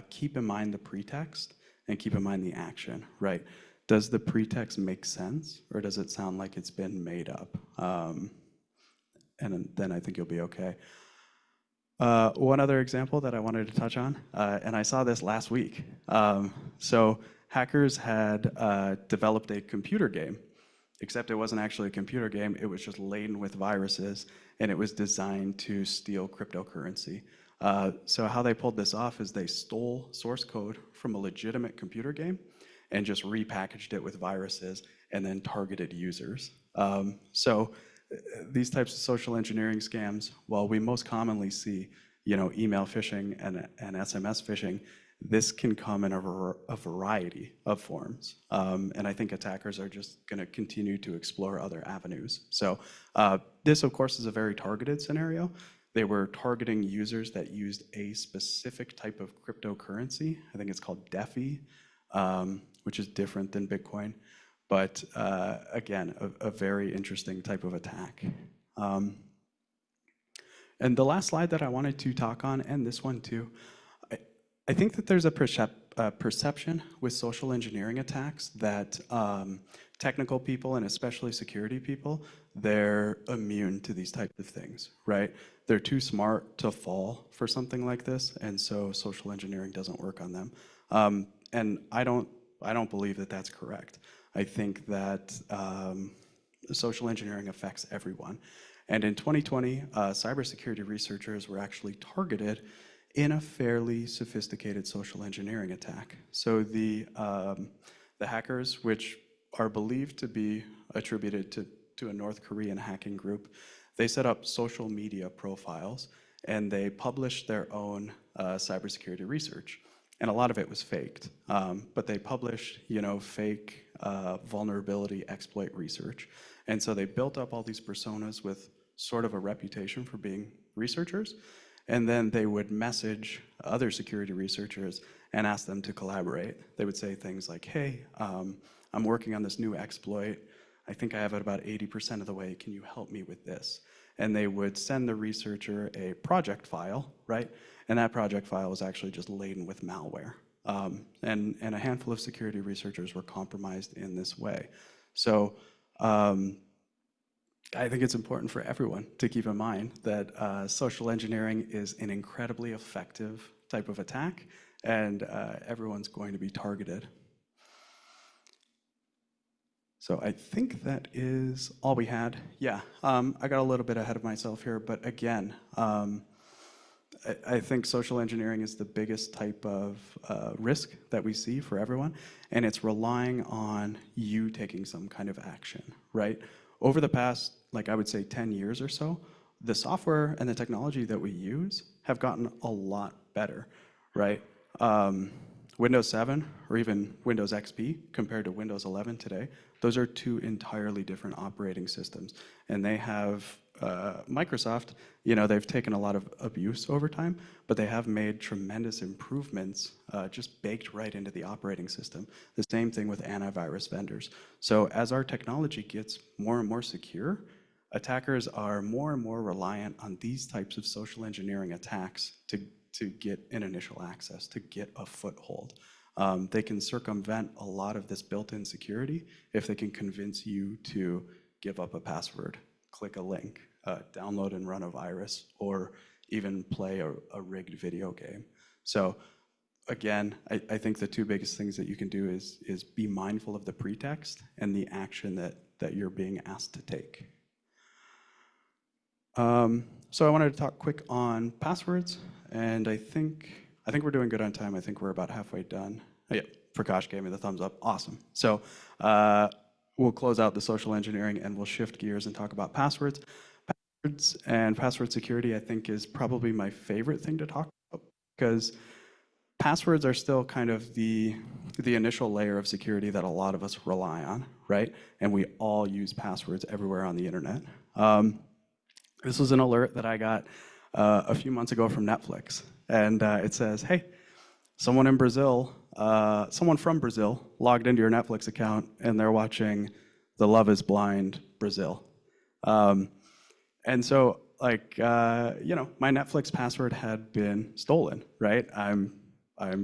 keep in mind the pretext, and keep in mind the action, right? Does the pretext make sense, or does it sound like it's been made up? And then I think you'll be okay. One other example that I wanted to touch on, and I saw this last week. So hackers had developed a computer game, except it wasn't actually a computer game. It was just laden with viruses, and it was designed to steal cryptocurrency. So how they pulled this off is they stole source code from a legitimate computer game and just repackaged it with viruses and then targeted users. These types of social engineering scams, while we most commonly see, email phishing and SMS phishing, this can come in a variety of forms. And I think attackers are just going to continue to explore other avenues. So this, of course, is a very targeted scenario. They were targeting users that used a specific type of cryptocurrency. I think it's called DeFi, which is different than Bitcoin. But again, a very interesting type of attack. And the last slide that I wanted to talk on, and this one too, I think that there's a perception with social engineering attacks that technical people, and especially security people, they're immune to these types of things, right? They're too smart to fall for something like this, and so social engineering doesn't work on them. And I don't believe that that's correct. I think that social engineering affects everyone. And in 2020, cybersecurity researchers were actually targeted in a fairly sophisticated social engineering attack. So the hackers, which are believed to be attributed to a North Korean hacking group, they set up social media profiles and they published their own cybersecurity research. And a lot of it was faked, but they published, fake vulnerability exploit research. And so they built up all these personas with sort of a reputation for being researchers. And then they would message other security researchers and ask them to collaborate. They would say things like, hey, I'm working on this new exploit. I think I have it about 80% of the way. Can you help me with this? And they would send the researcher a project file, right? And that project file was actually just laden with malware. And a handful of security researchers were compromised in this way. So I think it's important for everyone to keep in mind that social engineering is an incredibly effective type of attack, and everyone's going to be targeted. So I think that is all we had. Yeah, I got a little bit ahead of myself here, but again, I think social engineering is the biggest type of risk that we see for everyone, and it's relying on you taking some kind of action, right? Over the past, I would say 10 years or so, the software and the technology that we use have gotten a lot better, right? Windows 7 or even Windows XP compared to Windows 11 today, those are two entirely different operating systems. And they have, Microsoft, they've taken a lot of abuse over time, but they have made tremendous improvements just baked right into the operating system. The same thing with antivirus vendors. So as our technology gets more and more secure, attackers are more and more reliant on these types of social engineering attacks to get an initial access, to get a foothold. They can circumvent a lot of this built-in security if they can convince you to give up a password, click a link, download and run a virus, or even play a rigged video game. So again, I think the two biggest things that you can do is be mindful of the pretext and the action that you're being asked to take. So I wanted to talk quick on passwords, and I think we're doing good on time. I think we're about halfway done. Oh, yeah, Prakash gave me the thumbs up. Awesome. So we'll close out the social engineering and we'll shift gears and talk about passwords. Passwords and password security, I think, is probably my favorite thing to talk about because passwords are still kind of the initial layer of security that a lot of us rely on, right? And we all use passwords everywhere on the internet. This was an alert that I got a few months ago from Netflix, and it says, hey, someone from Brazil logged into your Netflix account, and they're watching The Love is Blind Brazil. And so, my Netflix password had been stolen, right? I'm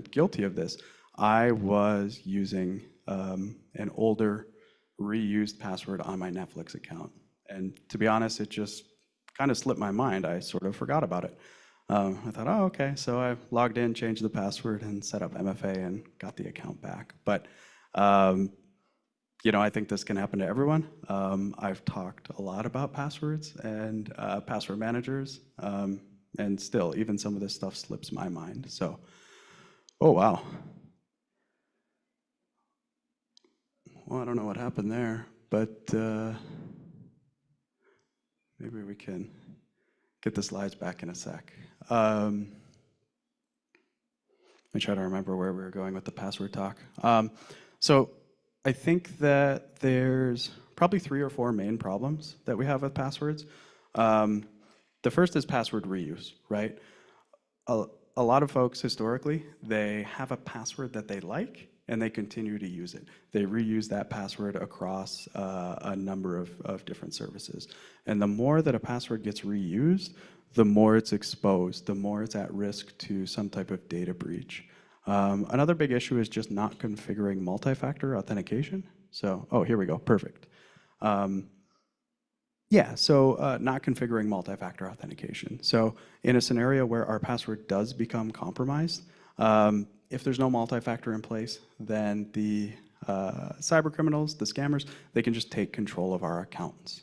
guilty of this. I was using an older, reused password on my Netflix account, and to be honest, it just kind of slipped my mind. I sort of forgot about it. I thought, oh, okay. So I logged in, changed the password, and set up MFA and got the account back. But, I think this can happen to everyone. I've talked a lot about passwords and password managers. And still, even some of this stuff slips my mind. So, oh wow. Well, I don't know what happened there, but maybe we can get the slides back in a sec. Let me try to remember where we were going with the password talk. So I think that there's probably 3 or 4 main problems that we have with passwords. The first is password reuse, right? A lot of folks historically, they have a password that they like and they continue to use it. They reuse that password across a number of different services. And the more that a password gets reused, the more it's exposed, the more it's at risk to some type of data breach. Another big issue is just not configuring multi-factor authentication. So, oh, here we go, perfect. Yeah, so not configuring multi-factor authentication. So in a scenario where our password does become compromised, if there's no multi-factor in place, then the cyber criminals, the scammers, they can just take control of our accounts.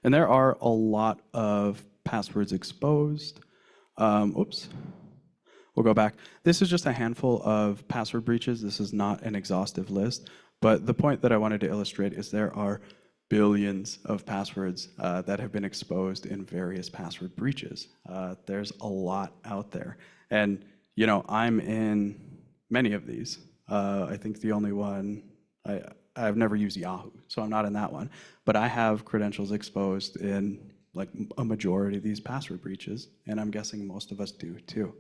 And there are a lot of passwords exposed. Oops. We'll go back. This is just a handful of password breaches. This is not an exhaustive list. But the point that I wanted to illustrate is there are billions of passwords that have been exposed in various password breaches. There's a lot out there. And, you know, I'm in many of these. I think the only one, I've never used Yahoo, so I'm not in that one. But I have credentials exposed in like a majority of these password breaches, and I'm guessing most of us do too.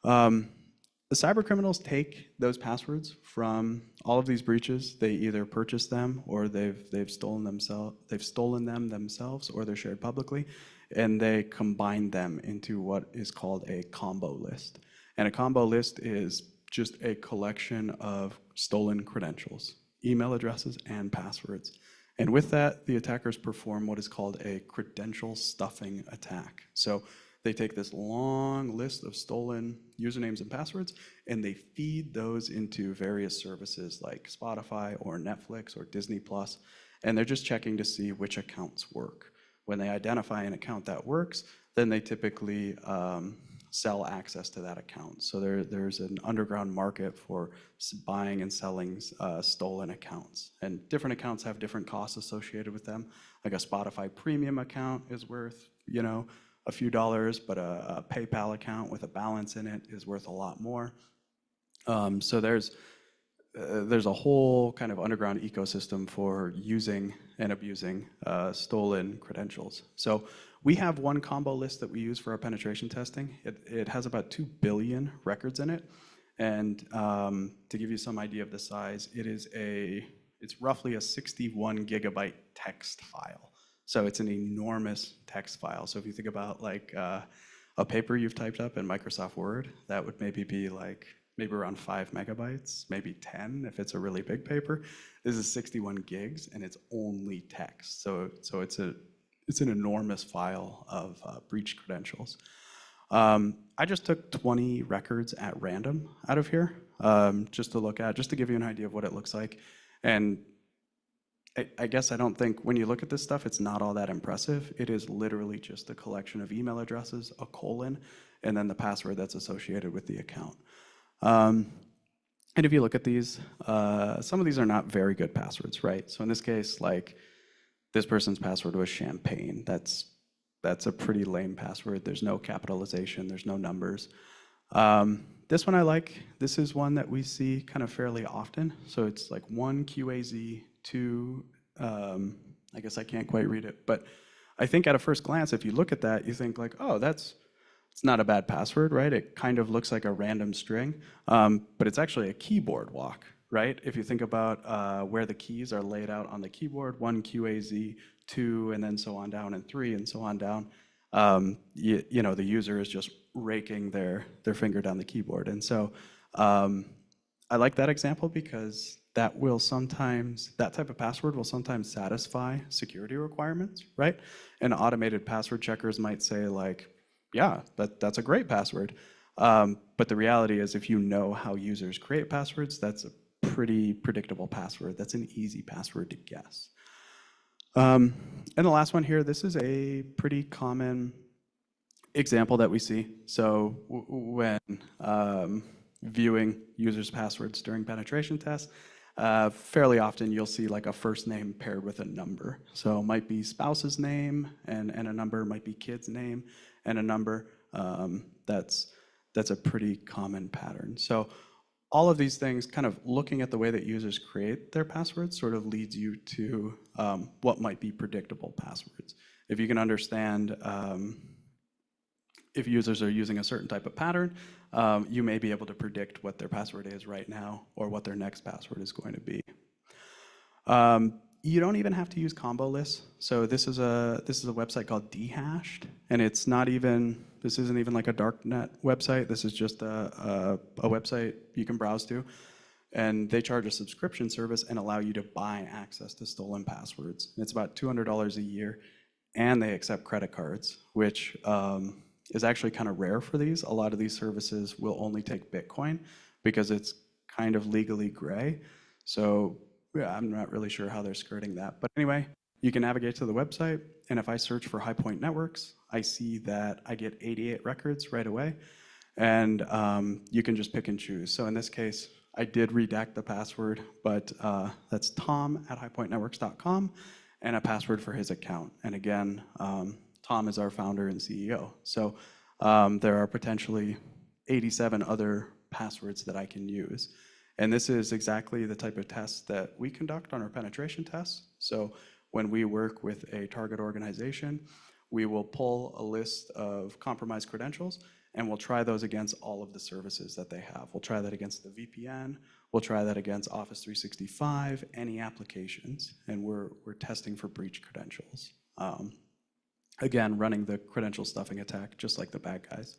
The cyber criminals take those passwords from all of these breaches. They either purchase them or they've stolen them themselves, or they're shared publicly, and they combine them into what is called a combo list. And a combo list is just a collection of stolen credentials, email addresses, and passwords. And with that, the attackers perform what is called a credential stuffing attack. So they take this long list of stolen usernames and passwords, and they feed those into various services like Spotify or Netflix or Disney Plus, and they're just checking to see which accounts work. When they identify an account that works, then they typically sell access to that account. So there's an underground market for buying and selling stolen accounts. And different accounts have different costs associated with them. Like a Spotify premium account is worth, you know, a few dollars, but a PayPal account with a balance in it is worth a lot more. So there's a whole kind of underground ecosystem for using and abusing stolen credentials. So we have one combo list that we use for our penetration testing. It has about 2 billion records in it. And to give you some idea of the size, it's roughly a 61 gigabyte text file. So it's an enormous text file. So if you think about like a paper you've typed up in Microsoft Word, that would maybe be like maybe around 5 megabytes, maybe 10 if it's a really big paper. This is 61 gigs and it's only text. So it's an enormous file of breached credentials. I just took 20 records at random out of here, just to give you an idea of what it looks like. And I guess I don't think when you look at this stuff, it's not all that impressive. It is literally just a collection of email addresses, a colon, and then the password that's associated with the account. And if you look at these, some of these are not very good passwords, right? So in this case, like this person's password was champagne. That's a pretty lame password. There's no capitalization, there's no numbers. This one I like. This is one that we see kind of fairly often. So it's like 1 QAZ, 2, I guess I can't quite read it, but I think at a first glance, if you look at that, you think like, oh, it's not a bad password, right? It kind of looks like a random string, but it's actually a keyboard walk, right? If you think about where the keys are laid out on the keyboard, 1 QAZ, 2, and then so on down, and 3, and so on down, you know, the user is just raking their finger down the keyboard. And so I like that example because that type of password will sometimes satisfy security requirements, right? And automated password checkers might say like, yeah, that's a great password. But the reality is if you know how users create passwords, that's a pretty predictable password. That's an easy password to guess. And the last one here, this is a pretty common example that we see. So when viewing users' passwords during penetration tests, fairly often you'll see like a first name paired with a number. So it might be spouse's name and a number, might be kid's name and a number. That's a pretty common pattern. So all of these things, kind of looking at the way that users create their passwords, sort of leads you to what might be predictable passwords. If you can understand if users are using a certain type of pattern, you may be able to predict what their password is right now or what their next password is going to be. You don't even have to use combo lists. So this is a website called Dehashed, and this isn't even like a darknet website. This is just a website you can browse to, and they charge a subscription service and allow you to buy access to stolen passwords. It's about $200 a year, and they accept credit cards, which is actually kind of rare for these. A lot of these services will only take Bitcoin because it's kind of legally gray. So yeah, I'm not really sure how they're skirting that. But anyway, you can navigate to the website, and if I search for High Point Networks, I see that I get 88 records right away, and you can just pick and choose. So in this case, I did redact the password, but that's tom@highpointnetworks.com, and a password for his account. And again, Tom is our founder and CEO. So there are potentially 87 other passwords that I can use. And this is exactly the type of test that we conduct on our penetration tests. So when we work with a target organization, we will pull a list of compromised credentials, and we'll try those against all of the services that they have. We'll try that against the VPN. We'll try that against Office 365, any applications, and we're testing for breach credentials. Again, running the credential stuffing attack, just like the bad guys.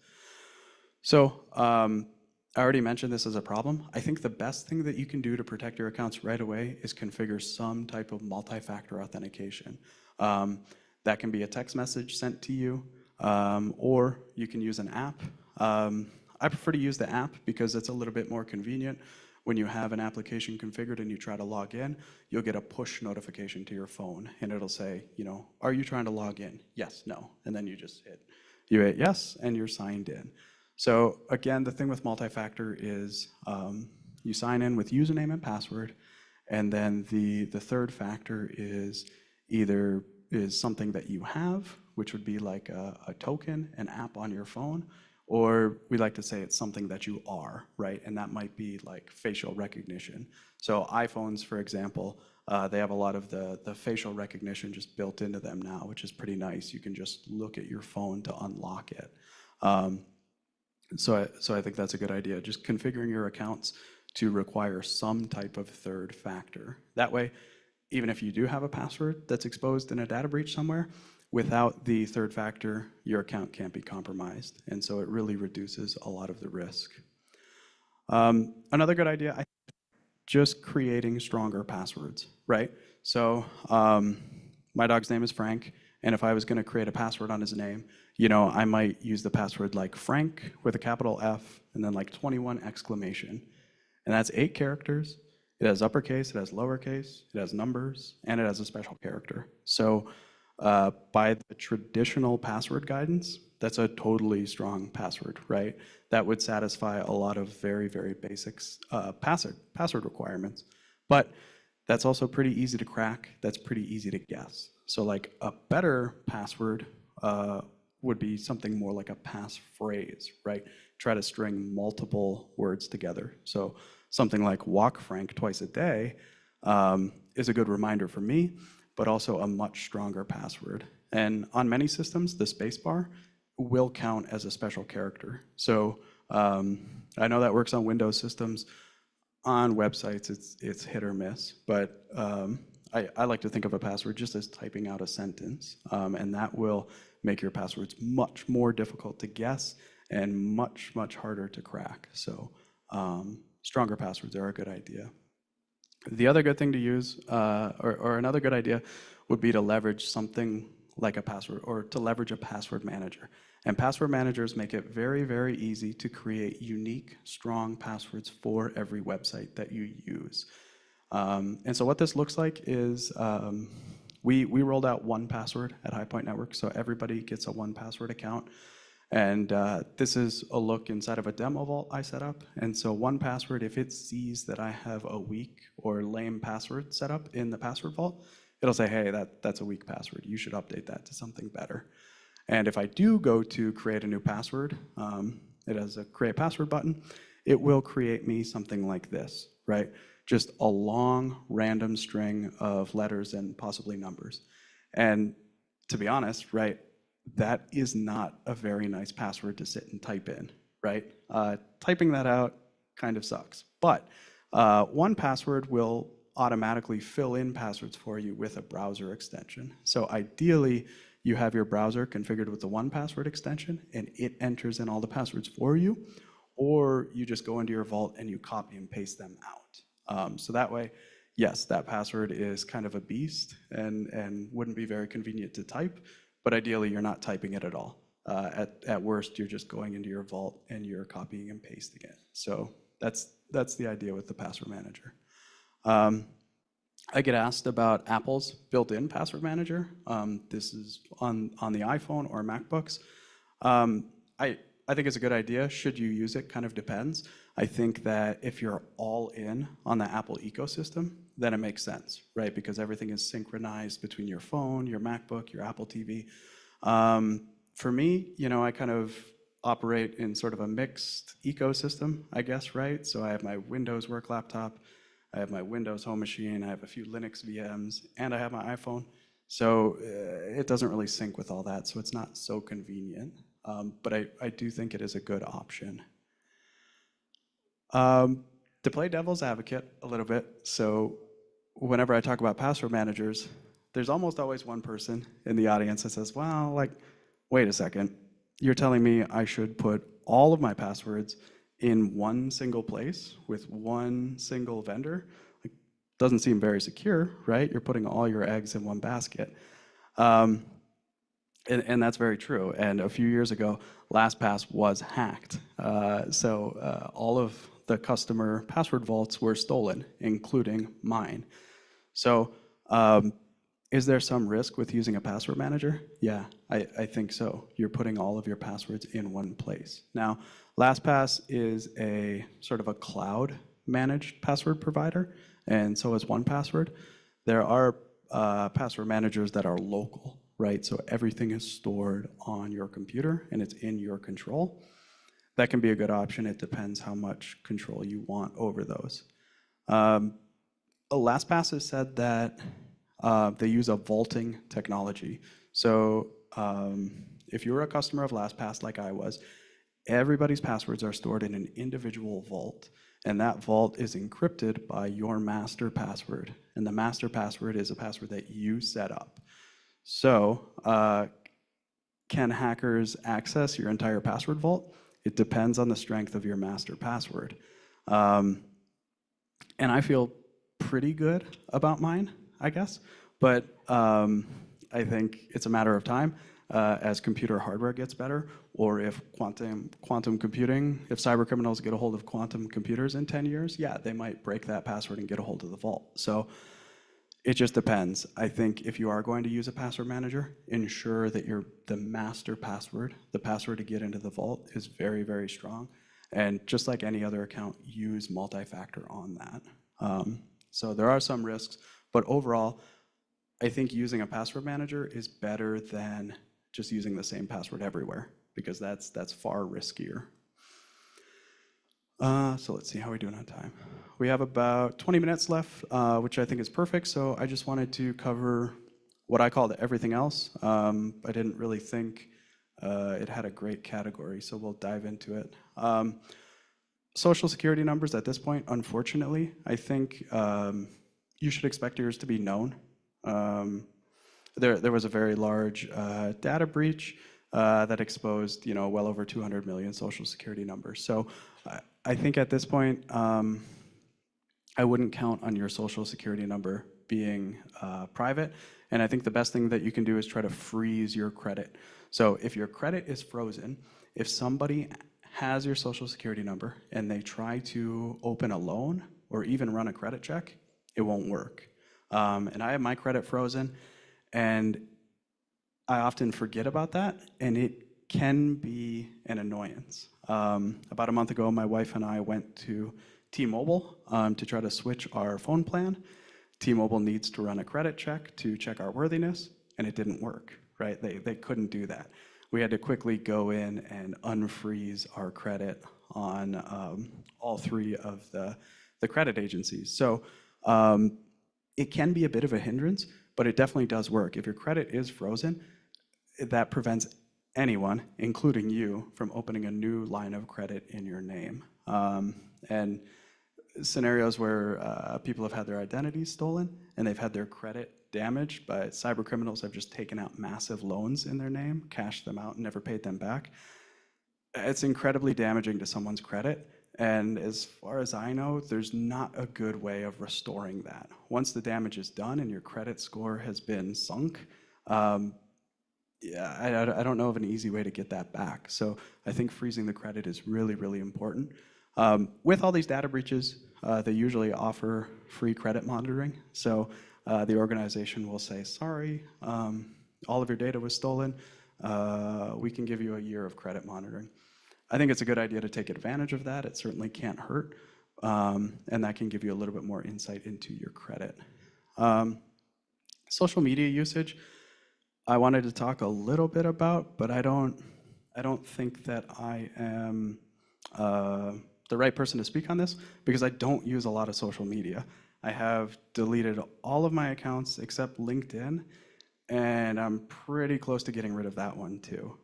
So I already mentioned this as a problem. I think the best thing that you can do to protect your accounts right away is configure some type of multi-factor authentication. That can be a text message sent to you, or you can use an app. I prefer to use the app because it's a little bit more convenient. When you have an application configured and you try to log in, you'll get a push notification to your phone, and it'll say, are you trying to log in? Yes, no, and then you hit yes, and you're signed in. So again, the thing with multi-factor is you sign in with username and password, and then the third factor is either something that you have, which would be like a token, an app on your phone, or we like to say it's something that you are, right? And that might be like facial recognition. So iPhones, for example, they have a lot of the facial recognition just built into them now, which is pretty nice. You can just look at your phone to unlock it. So I think that's a good idea, just configuring your accounts to require some type of third factor. That way, even if you do have a password that's exposed in a data breach somewhere, without the third factor, your account can't be compromised. And so it really reduces a lot of the risk. Another good idea, I just creating stronger passwords, right? So my dog's name is Frank, and if I was gonna create a password on his name, I might use the password like Frank with a capital F and then like 21 exclamation. And that's 8 characters. It has uppercase, it has lowercase, it has numbers, and it has a special character. So by the traditional password guidance, that's a totally strong password, right? That would satisfy a lot of very, very basic password requirements. But that's also pretty easy to crack. That's pretty easy to guess. So like a better password would be something more like a passphrase, right? Try to string multiple words together. So something like walk Frank twice a day is a good reminder for me, but also a much stronger password. And on many systems, the spacebar will count as a special character. So I know that works on Windows systems. On websites, it's hit or miss, but I like to think of a password just as typing out a sentence, and that will make your passwords much more difficult to guess and much, much harder to crack. So stronger passwords are a good idea. The other good thing to use, or another good idea, would be to leverage something like a password, or to leverage a password manager. And password managers make it very, very easy to create unique, strong passwords for every website that you use. And so what this looks like is We rolled out 1Password at High Point Network, so everybody gets a 1Password account. And this is a look inside of a demo vault I set up. And so 1Password, if it sees that I have a weak or lame password set up in the password vault, it'll say, hey, that's a weak password. You should update that to something better. And if I do go to create a new password, it has a create password button. It will create me something like this, right? Just a long random string of letters and possibly numbers. And to be honest, right, that is not a very nice password to sit and type in, right? Typing that out kind of sucks. But 1Password will automatically fill in passwords for you with a browser extension. So ideally, you have your browser configured with the 1Password extension, and it enters in all the passwords for you, or you just go into your vault and you copy and paste them out. So that way, yes, that password is kind of a beast and wouldn't be very convenient to type, but ideally you're not typing it at all. At worst, you're just going into your vault and you're copying and pasting it. So that's the idea with the password manager. I get asked about Apple's built-in password manager. This is on the iPhone or MacBooks. I think it's a good idea. Should you use it? Kind of depends. I think that if you're all in on the Apple ecosystem, then it makes sense, right? Because everything is synchronized between your phone, your MacBook, your Apple TV. For me, I kind of operate in sort of a mixed ecosystem, I guess, right? So I have my Windows work laptop, I have my Windows home machine, I have a few Linux VMs, and I have my iPhone. So it doesn't really sync with all that, so it's not so convenient. But I do think it is a good option. To play devil's advocate a little bit, so whenever I talk about password managers, there's almost always one person in the audience that says, well, like, wait a second, you're telling me I should put all of my passwords in one single place with one single vendor? Like, doesn't seem very secure, right? You're putting all your eggs in one basket. And that's very true. And a few years ago, LastPass was hacked. So all of the customer password vaults were stolen, including mine. So is there some risk with using a password manager? Yeah, I think so. You're putting all of your passwords in one place. Now, LastPass is a sort of a cloud managed password provider, and so is 1Password. There are password managers that are local, right? So everything is stored on your computer and it's in your control. That can be a good option. It depends how much control you want over those. LastPass has said that they use a vaulting technology. So if you're a customer of LastPass like I was, everybody's passwords are stored in an individual vault, and that vault is encrypted by your master password. And the master password is a password that you set up. So can hackers access your entire password vault? It depends on the strength of your master password. And I feel pretty good about mine, I guess. But I think it's a matter of time as computer hardware gets better, or if quantum computing, if cyber criminals get a hold of quantum computers in 10 years, yeah, they might break that password and get a hold of the vault. So it just depends. I think if you are going to use a password manager, ensure that the master password, the password to get into the vault, is very, very strong. And just like any other account, use multi-factor on that. So there are some risks, but overall, I think using a password manager is better than just using the same password everywhere, because that's far riskier. So let's see how we're doing on time. We have about 20 minutes left, which I think is perfect. So I just wanted to cover what I called everything else. I didn't really think it had a great category, so we'll dive into it. Social security numbers at this point, unfortunately, I think you should expect yours to be known. There was a very large data breach that exposed, well over 200 million social security numbers. So I think at this point, I wouldn't count on your social security number being private. And I think the best thing that you can do is try to freeze your credit. So if your credit is frozen, if somebody has your social security number and they try to open a loan or even run a credit check, it won't work. And I have my credit frozen, And I often forget about that, and it can be an annoyance. About a month ago, my wife and I went to T-Mobile to try to switch our phone plan. T-Mobile needs to run a credit check to check our worthiness, and it didn't work, right? They couldn't do that. We had to quickly go in and unfreeze our credit on all three of the credit agencies. So it can be a bit of a hindrance, but it definitely does work. If your credit is frozen, that prevents anyone, including you, from opening a new line of credit in your name. And scenarios where people have had their identities stolen and they've had their credit damaged, but cyber criminals have just taken out massive loans in their name, cashed them out, and never paid them back. It's incredibly damaging to someone's credit. And as far as I know, there's not a good way of restoring that. Once the damage is done and your credit score has been sunk, yeah, I don't know of an easy way to get that back. So I think freezing the credit is really, really important. With all these data breaches, they usually offer free credit monitoring. So the organization will say, sorry, all of your data was stolen. We can give you a year of credit monitoring. I think it's a good idea to take advantage of that. It certainly can't hurt. And that can give you a little bit more insight into your credit. Social media usage, I wanted to talk a little bit about, but I don't think that I am the right person to speak on this because I don't use a lot of social media. I have deleted all of my accounts except LinkedIn, and I'm pretty close to getting rid of that one too.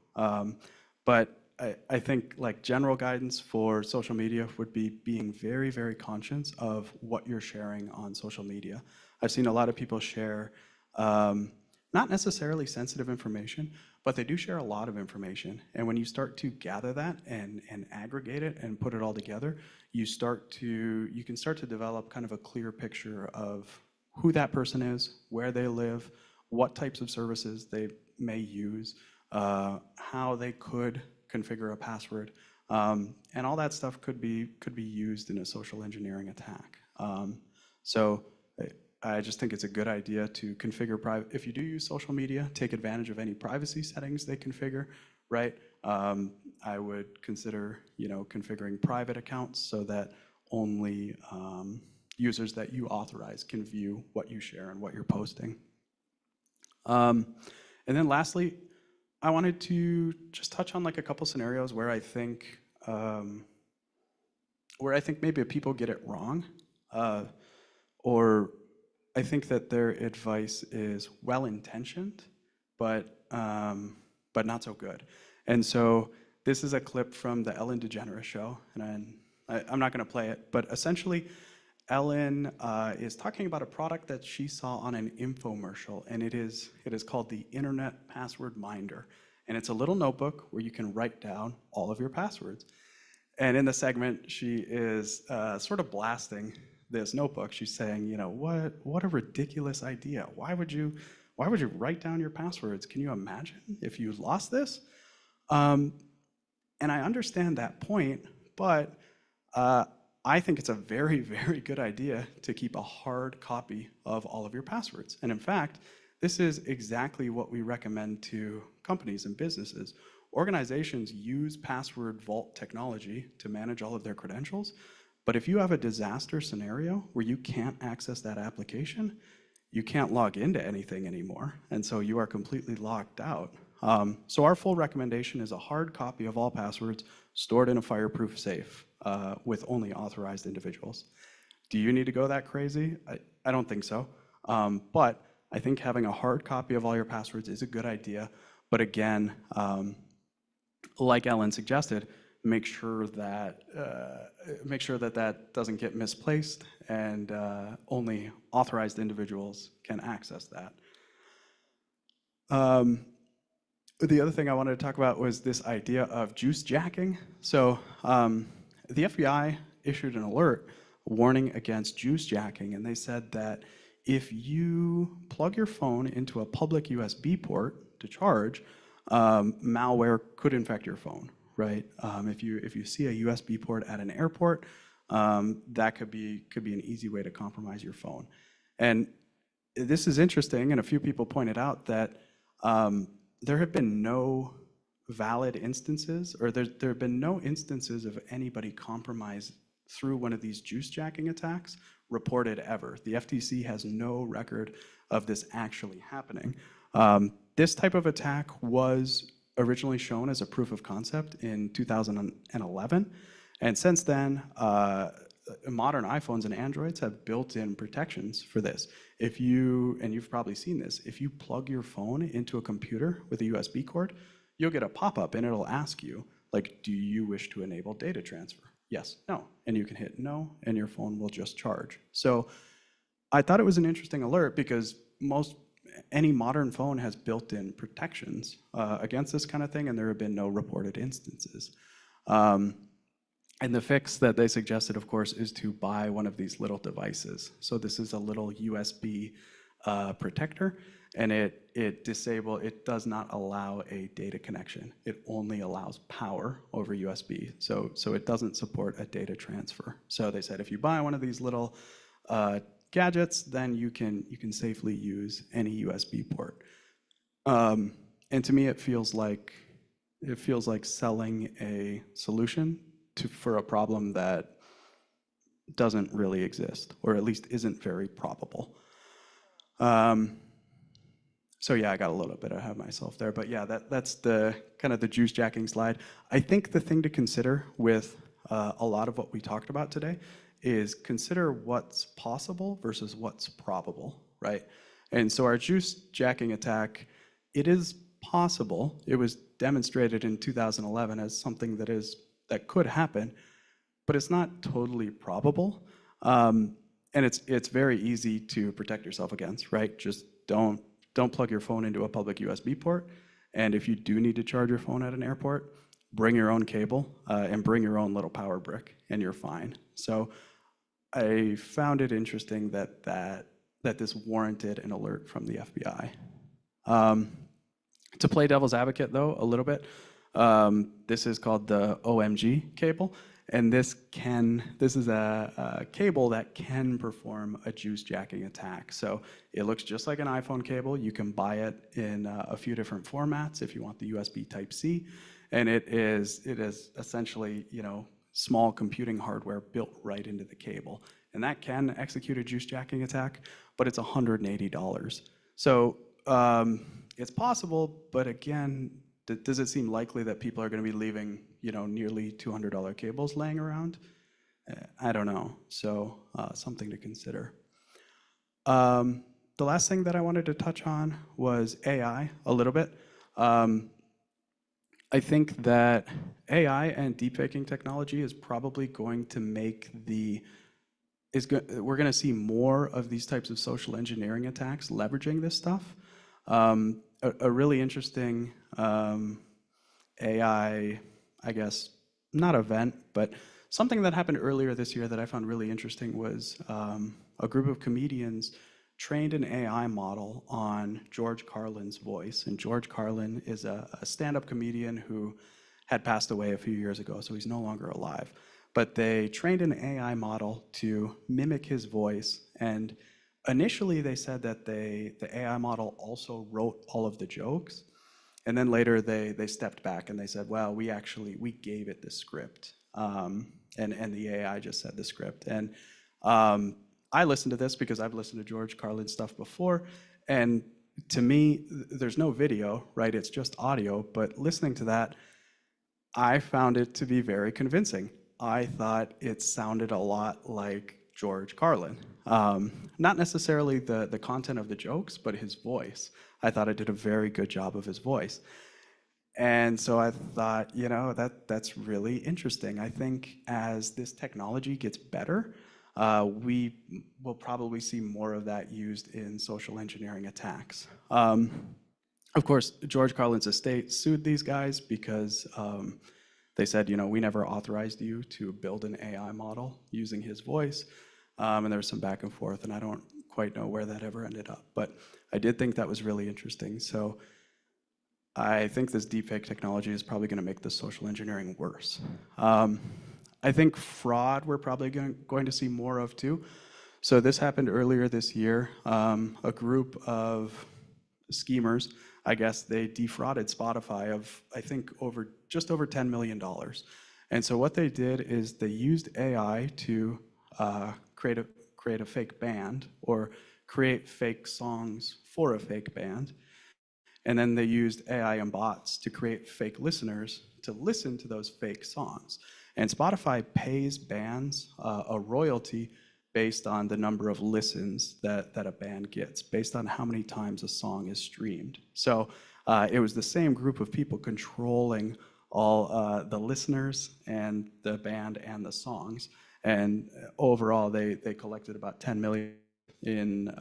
But I think like general guidance for social media would be being very, very conscious of what you're sharing on social media. I've seen a lot of people share not necessarily sensitive information, but they do share a lot of information. And when you start to gather that and aggregate it and put it all together, you can start to develop kind of a clear picture of who that person is, where they live, what types of services they may use, how they could configure a password, and all that stuff could be used in a social engineering attack. So I just think it's a good idea to configure if you do use social media, take advantage of any privacy settings they configure, right? I would consider, configuring private accounts so that only users that you authorize can view what you share and what you're posting. And then lastly, I wanted to just touch on like a couple scenarios where I think maybe people get it wrong, or I think that their advice is well-intentioned, but not so good. And so this is a clip from the Ellen DeGeneres show, and I'm not going to play it, but essentially Ellen is talking about a product that she saw on an infomercial, and it is called the Internet Password Minder. And it's a little notebook where you can write down all of your passwords. And in the segment, she is sort of blasting this notebook. She's saying, what a ridiculous idea. Why would you write down your passwords? Can you imagine if you lost this? And I understand that point, but I think it's a very, very good idea to keep a hard copy of all of your passwords. And in fact, this is exactly what we recommend to companies and businesses. Organizations use password vault technology to manage all of their credentials. But if you have a disaster scenario where you can't access that application, you can't log into anything anymore. And so you are completely locked out. So our full recommendation is a hard copy of all passwords stored in a fireproof safe with only authorized individuals. Do you need to go that crazy? I don't think so. But I think having a hard copy of all your passwords is a good idea. But again, like Ellen suggested, make sure that that doesn't get misplaced and only authorized individuals can access that. The other thing I wanted to talk about was this idea of juice jacking. So the FBI issued an alert warning against juice jacking, and they said that if you plug your phone into a public USB port to charge, malware could infect your phone, right? If you see a USB port at an airport, that could be an easy way to compromise your phone. And this is interesting, and a few people pointed out that there have been no valid instances, or there have been no instances of anybody compromised through one of these juice jacking attacks reported ever. The FTC has no record of this actually happening. This type of attack was originally shown as a proof of concept in 2011, and since then, modern iPhones and Androids have built-in protections for this. If you, and you've probably seen this, if you plug your phone into a computer with a USB cord, you'll get a pop-up and it'll ask you, like, do you wish to enable data transfer? Yes, no. And you can hit no, and your phone will just charge. So I thought it was an interesting alert because any modern phone has built-in protections against this kind of thing, and there have been no reported instances. And the fix that they suggested, of course, is to buy one of these little devices. So this is a little USB protector, and it does not allow a data connection. It only allows power over USB. So it doesn't support a data transfer. So they said if you buy one of these little gadgets, then you can safely use any USB port. And to me, it feels like selling a solution for a problem that doesn't really exist, or at least isn't very probable. So yeah, I got a little bit ahead of myself there, but yeah, that's the kind of the juice jacking slide. I think the thing to consider with a lot of what we talked about today is consider what's possible versus what's probable, right? And so our juice jacking attack, it is possible. It was demonstrated in 2011 as something that could happen, but it's not totally probable. And it's very easy to protect yourself against, right? Just don't plug your phone into a public USB port. And if you do need to charge your phone at an airport, bring your own cable and bring your own little power brick, and you're fine. So I found it interesting that this warranted an alert from the FBI. To play devil's advocate, though, a little bit, this is called the OMG cable, and this is a cable that can perform a juice jacking attack. So it looks just like an iPhone cable. You can buy it in a few different formats if you want the USB Type-C, and it is essentially, small computing hardware built right into the cable, and that can execute a juice jacking attack, but it's $180. So it's possible, but again, does it seem likely that people are going to be leaving, nearly $200 cables laying around? I don't know. So something to consider. The last thing that I wanted to touch on was AI a little bit. I think that AI and deepfaking technology is probably going to make we're going to see more of these types of social engineering attacks leveraging this stuff. A really interesting AI, I guess, not event, but something that happened earlier this year that I found really interesting was a group of comedians trained an AI model on George Carlin's voice. And George Carlin is a stand-up comedian who had passed away a few years ago, so he's no longer alive. But they trained an AI model to mimic his voice, and initially they said that the AI model also wrote all of the jokes, and then later they stepped back and they said, well, we gave it the script, and the AI just said the script. And I listened to this because I've listened to George Carlin stuff before, and to me, there's no video, right? It's just audio, but listening to that, I found it to be very convincing. I thought it sounded a lot like George Carlin. Not necessarily the content of the jokes, but his voice. I thought it did a very good job of his voice. And so I thought, that's really interesting. I think as this technology gets better, we will probably see more of that used in social engineering attacks. Of course, George Carlin's estate sued these guys because they said, we never authorized you to build an AI model using his voice. And there was some back and forth, and I don't quite know where that ever ended up. But I did think that was really interesting. So I think this deepfake technology is probably going to make the social engineering worse. I think fraud we're probably going to see more of too. So this happened earlier this year. A group of schemers, I guess, they defrauded Spotify of, I think, just over $10 million. And so what they did is they used AI to create a fake band or create fake songs for a fake band. And then they used AI and bots to create fake listeners to listen to those fake songs. And Spotify pays bands a royalty based on the number of listens that a band gets, based on how many times a song is streamed. So it was the same group of people controlling all the listeners and the band and the songs. And overall, they collected about 10 million in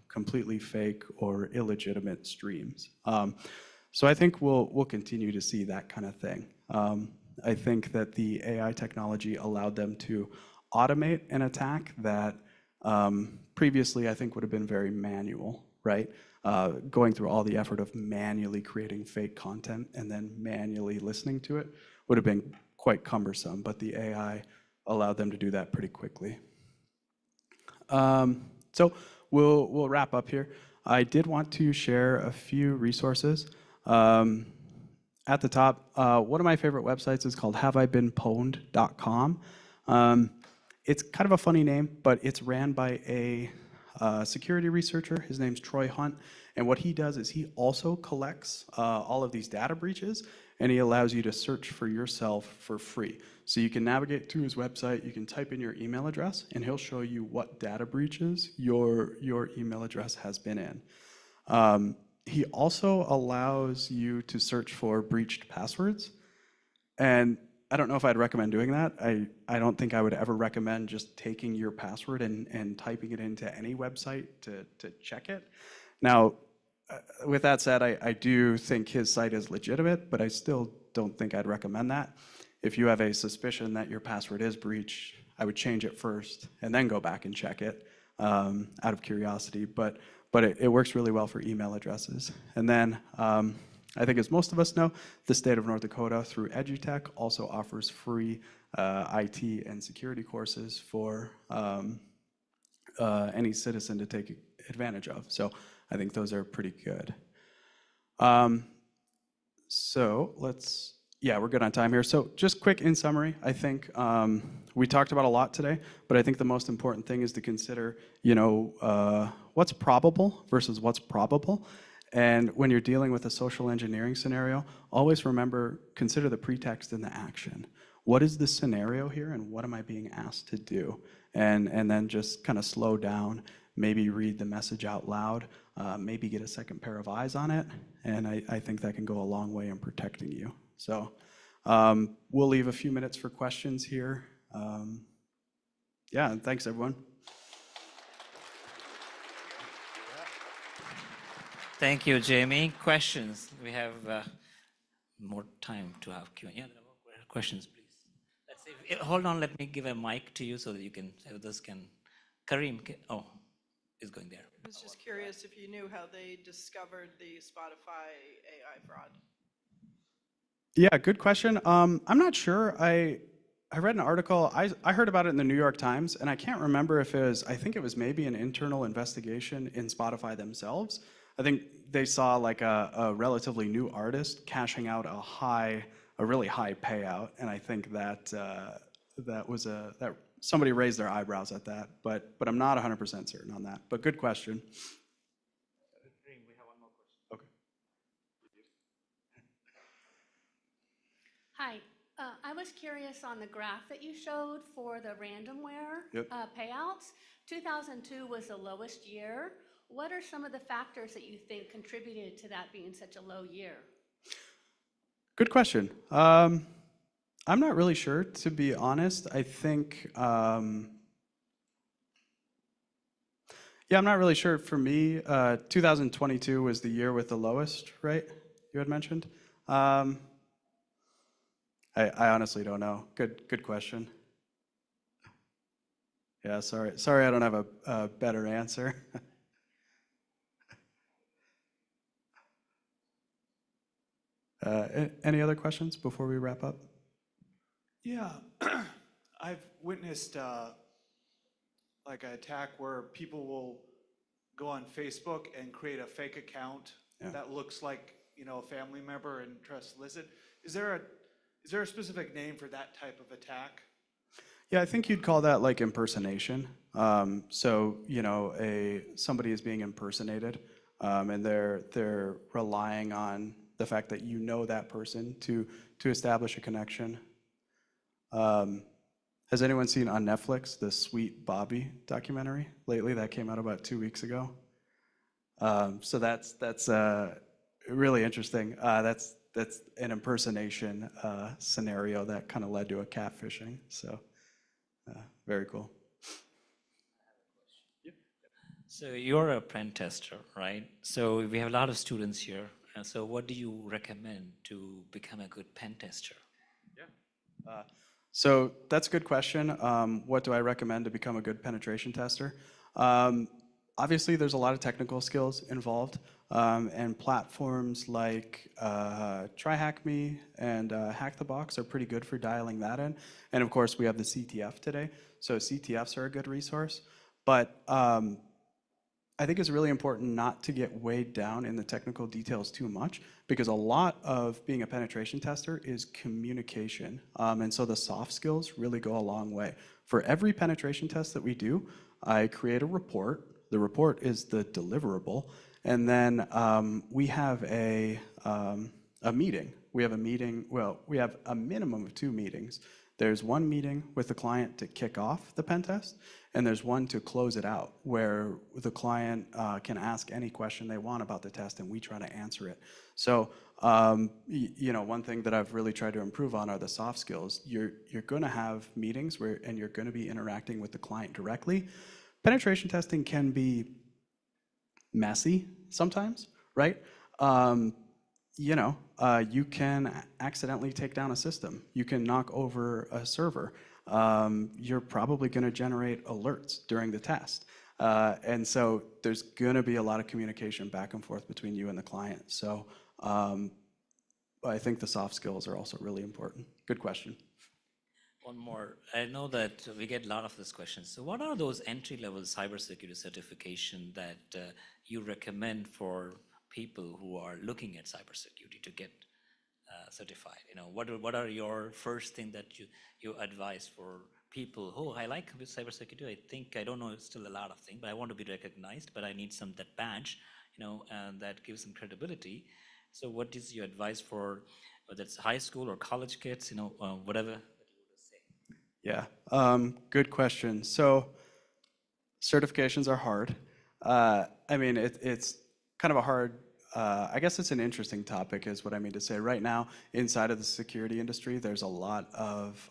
completely fake or illegitimate streams. So I think we'll continue to see that kind of thing. I think that the AI technology allowed them to automate an attack that previously I think would have been very manual, right? Going through all the effort of manually creating fake content and then manually listening to it would have been quite cumbersome, but the AI allowed them to do that pretty quickly. So we'll wrap up here. I did want to share a few resources. At the top, one of my favorite websites is called haveibeenpwned.com. It's kind of a funny name, but it's ran by a security researcher. His name's Troy Hunt. And what he does is he also collects all of these data breaches, and he allows you to search for yourself for free. So you can navigate to his website, you can type in your email address, and he'll show you what data breaches your email address has been in. He also allows you to search for breached passwords. And I don't know if I'd recommend doing that. I don't think I would ever recommend just taking your password and typing it into any website to check it. Now, with that said, I do think his site is legitimate, but I still don't think I'd recommend that. If you have a suspicion that your password is breached, I would change it first and then go back and check it out of curiosity. But it works really well for email addresses. And then I think as most of us know, the state of North Dakota through EduTech also offers free IT and security courses for any citizen to take advantage of. So I think those are pretty good. So we're good on time here. So just quick in summary, I think we talked about a lot today, but I think the most important thing is to consider, what's probable versus what's probable. And when you're dealing with a social engineering scenario, always consider the pretext and the action. What is the scenario here and what am I being asked to do? And then just kind of slow down, maybe read the message out loud, maybe get a second pair of eyes on it. And I think that can go a long way in protecting you. So we'll leave a few minutes for questions here. And thanks everyone. Thank you, Jamie. Questions? We have more time to have Q&A. Yeah, questions, please. Let's see. Hold on, let me give a mic to you so that others can. Kareem, is going there. I was just curious if you knew how they discovered the Spotify AI fraud. Yeah, good question. I'm not sure. I read an article. I heard about it in the New York Times, and I can't remember if I think it was maybe an internal investigation in Spotify themselves. I think they saw like a relatively new artist cashing out a really high payout, and I think that that somebody raised their eyebrows at that, but I'm not 100% certain on that. But good question. We have one more question. Okay. Hi. I was curious on the graph that you showed for the ransomware payouts. 2002 was the lowest year. What are some of the factors that you think contributed to that being such a low year? Good question. I'm not really sure, to be honest. I think, I'm not really sure. For me, 2022 was the year with the lowest, right? You had mentioned. I honestly don't know. Good question. Yeah, sorry, I don't have a better answer. Any other questions before we wrap up? Yeah, I've witnessed a like an attack where people will go on Facebook and create a fake account that looks like, you know, a family member and try to solicit. Is there a specific name for that type of attack? Yeah, I think you'd call that like impersonation. So you know, somebody is being impersonated, and they're relying on the fact that you know that person to establish a connection. Has anyone seen on Netflix the Sweet Bobby documentary lately? That came out about 2 weeks ago. So that's really interesting. That's an impersonation scenario that kind of led to a catfishing. So very cool. So you're a pen tester, right? So we have a lot of students here. And so what do you recommend to become a good pen tester? So that's a good question. What do I recommend to become a good penetration tester? Obviously, there's a lot of technical skills involved, and platforms like TryHackMe and HackTheBox are pretty good for dialing that in. And of course, we have the CTF today, so CTFs are a good resource. But I think it's really important not to get weighed down in the technical details too much, because a lot of being a penetration tester is communication. And so the soft skills really go a long way. For every penetration test that we do, I create a report. The report is the deliverable. And then we have a meeting. We have a meeting, well, we have a minimum of 2 meetings. There's one meeting with the client to kick off the pen test, and there's one to close it out, where the client can ask any question they want about the test, and we try to answer it. So, you know, one thing that I've really tried to improve on are the soft skills. You're going to have meetings and you're going to be interacting with the client directly. Penetration testing can be messy sometimes, right? You know, you can accidentally take down a system. You can knock over a server. You're probably going to generate alerts during the test. And so there's going to be a lot of communication back and forth between you and the client. So I think the soft skills are also really important. Good question. One more. I know that we get a lot of these questions. So what are those entry-level cybersecurity certification that you recommend for people who are looking at cybersecurity to get certified? You know, what are your first thing that you advise for people? Oh, I like cybersecurity. I don't know, it's still a lot of things, but I want to be recognized, but I need that badge, you know, and that gives some credibility. So what is your advice for whether it's high school or college kids, you know, whatever? Yeah, good question. So certifications are hard. I mean, it's kind of a hard, I guess it's an interesting topic is what I mean to say. Right now, inside of the security industry, there's a lot of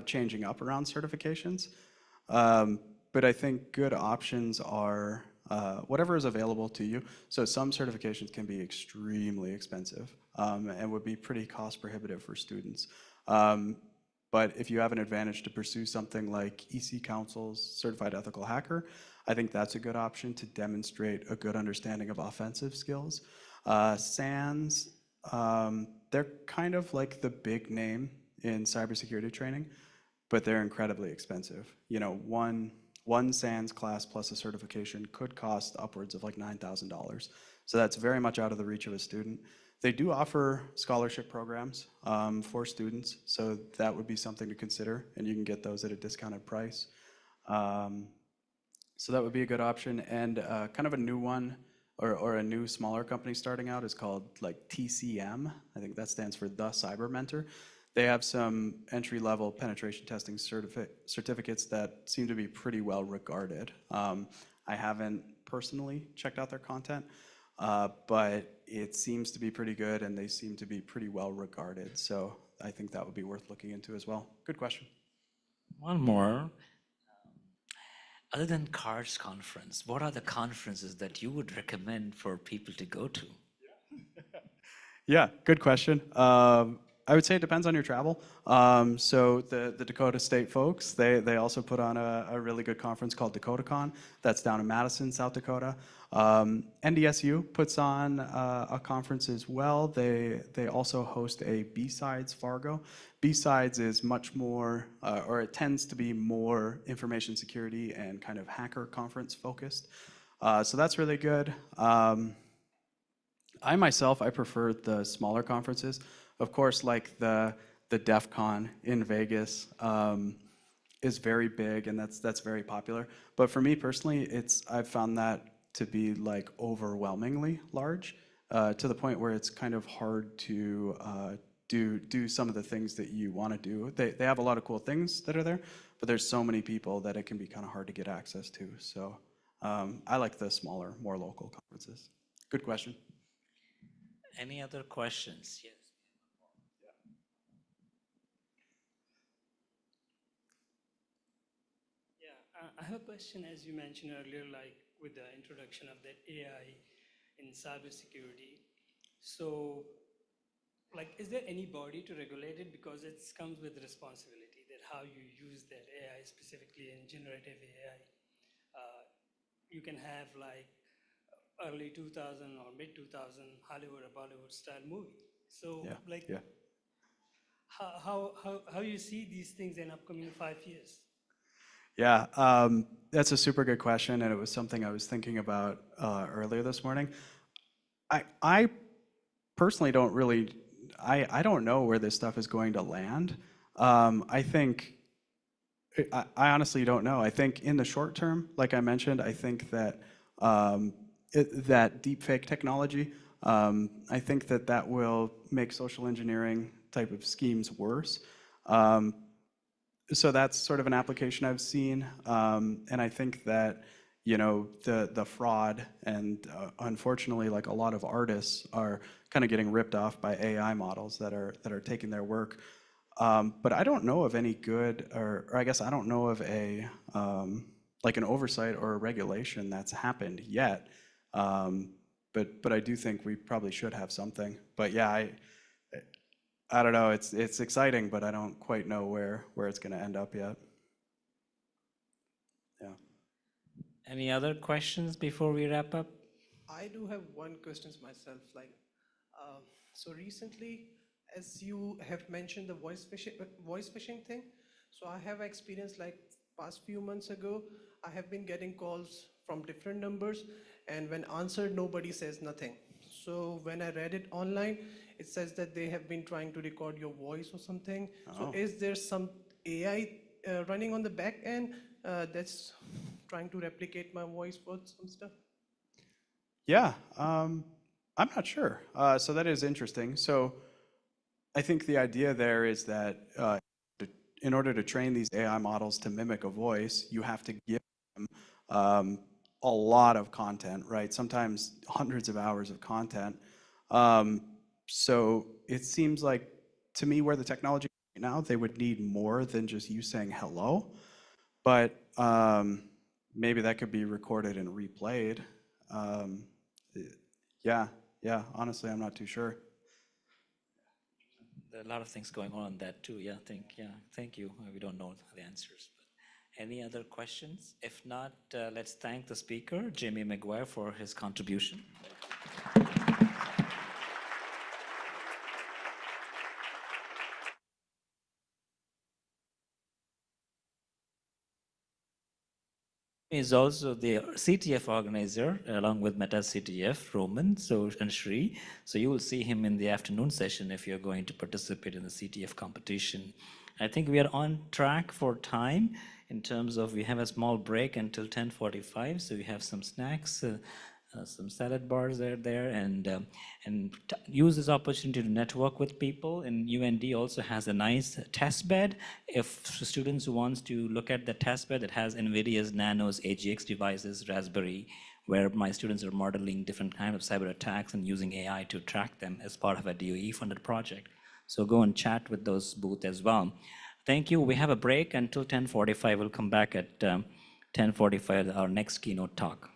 changing up around certifications. But I think good options are whatever is available to you. So some certifications can be extremely expensive and would be pretty cost prohibitive for students. But if you have an advantage to pursue something like EC Council's Certified Ethical Hacker, I think that's a good option to demonstrate a good understanding of offensive skills. SANS, they're kind of like the big name in cybersecurity training, but they're incredibly expensive. You know, one SANS class plus a certification could cost upwards of like $9,000. So that's very much out of the reach of a student. They do offer scholarship programs for students, so that would be something to consider, and you can get those at a discounted price. So that would be a good option. And kind of a new one, or a new smaller company starting out is called like TCM. I think that stands for The Cyber Mentor. They have some entry-level penetration testing certificates that seem to be pretty well regarded. I haven't personally checked out their content, but it seems to be pretty good, and they seem to be pretty well regarded. So I think that would be worth looking into as well. Good question. One more. Other than CARS conference, what are the conferences that you would recommend for people to go to? Yeah, good question. I would say it depends on your travel. So the Dakota State folks, they also put on a really good conference called DakotaCon. That's down in Madison, South Dakota. NDSU puts on a conference as well. They also host a B-Sides Fargo. B-Sides is much more, or it tends to be more information security and kind of hacker conference focused. So that's really good. I myself, I prefer the smaller conferences. Of course, like the DEF CON in Vegas is very big, and that's very popular. But for me personally, I've found that to be like overwhelmingly large, to the point where it's kind of hard to do some of the things that you want to do. They have a lot of cool things that are there, but there's so many people that it can be kind of hard to get access to. So I like the smaller, more local conferences. Good question. Any other questions? Yes. Yeah, I have a question, as you mentioned earlier, like with the introduction of that AI in cybersecurity. So, like, is there any body to regulate it? Because it comes with responsibility that how you use that AI, specifically in generative AI. You can have like early 2000 or mid 2000 Hollywood or Bollywood style movie. So, Yeah, like, yeah. how you see these things in upcoming 5 years? Yeah, that's a super good question, and it was something I was thinking about earlier this morning. I personally don't really, I don't know where this stuff is going to land. I think, I honestly don't know. I think in the short term, like I mentioned, I think that that deepfake technology, I think that will make social engineering type of schemes worse. So that's sort of an application I've seen, and I think that the fraud and unfortunately, like a lot of artists are kind of getting ripped off by AI models that are taking their work. But I don't know of any good, or I guess I don't know of a like an oversight or a regulation that's happened yet. But I do think we probably should have something. But yeah, I don't know. It's exciting, but I don't quite know where it's going to end up yet. Yeah. Any other questions before we wrap up? I do have one question myself. So recently, as you have mentioned the voice phishing thing, so I have experienced like past few months ago, I have been getting calls from different numbers, and when answered, nobody says nothing. So when I read it online, it says that they have been trying to record your voice or something. So is there some AI running on the back end that's trying to replicate my voice for some stuff? Yeah, I'm not sure. So that is interesting. So I think the idea there is that in order to train these AI models to mimic a voice, you have to give them a lot of content, right? Sometimes hundreds of hours of content. So it seems like, to me, where the technology is right now, they would need more than just you saying hello. But maybe that could be recorded and replayed. Yeah, honestly, I'm not too sure. There are a lot of things going on that too. Yeah, thank you. We don't know the answers. But any other questions? If not, let's thank the speaker, Jamie McGuire, for his contribution. Is also the CTF organizer, along with Meta CTF, Roman, and Shri. So you will see him in the afternoon session if you're going to participate in the CTF competition. I think we are on track for time in terms of we have a small break until 10:45, so we have some snacks, some salad bars are there, and use this opportunity to network with people. And UND also has a nice test bed. If students who wants to look at the test bed, it has NVIDIA's Nanos AGX devices, Raspberry, where my students are modeling different kind of cyber attacks and using AI to track them as part of a DOE-funded project. So go and chat with those booths as well. Thank you. We have a break until 10:45. We'll come back at 10:45, our next keynote talk.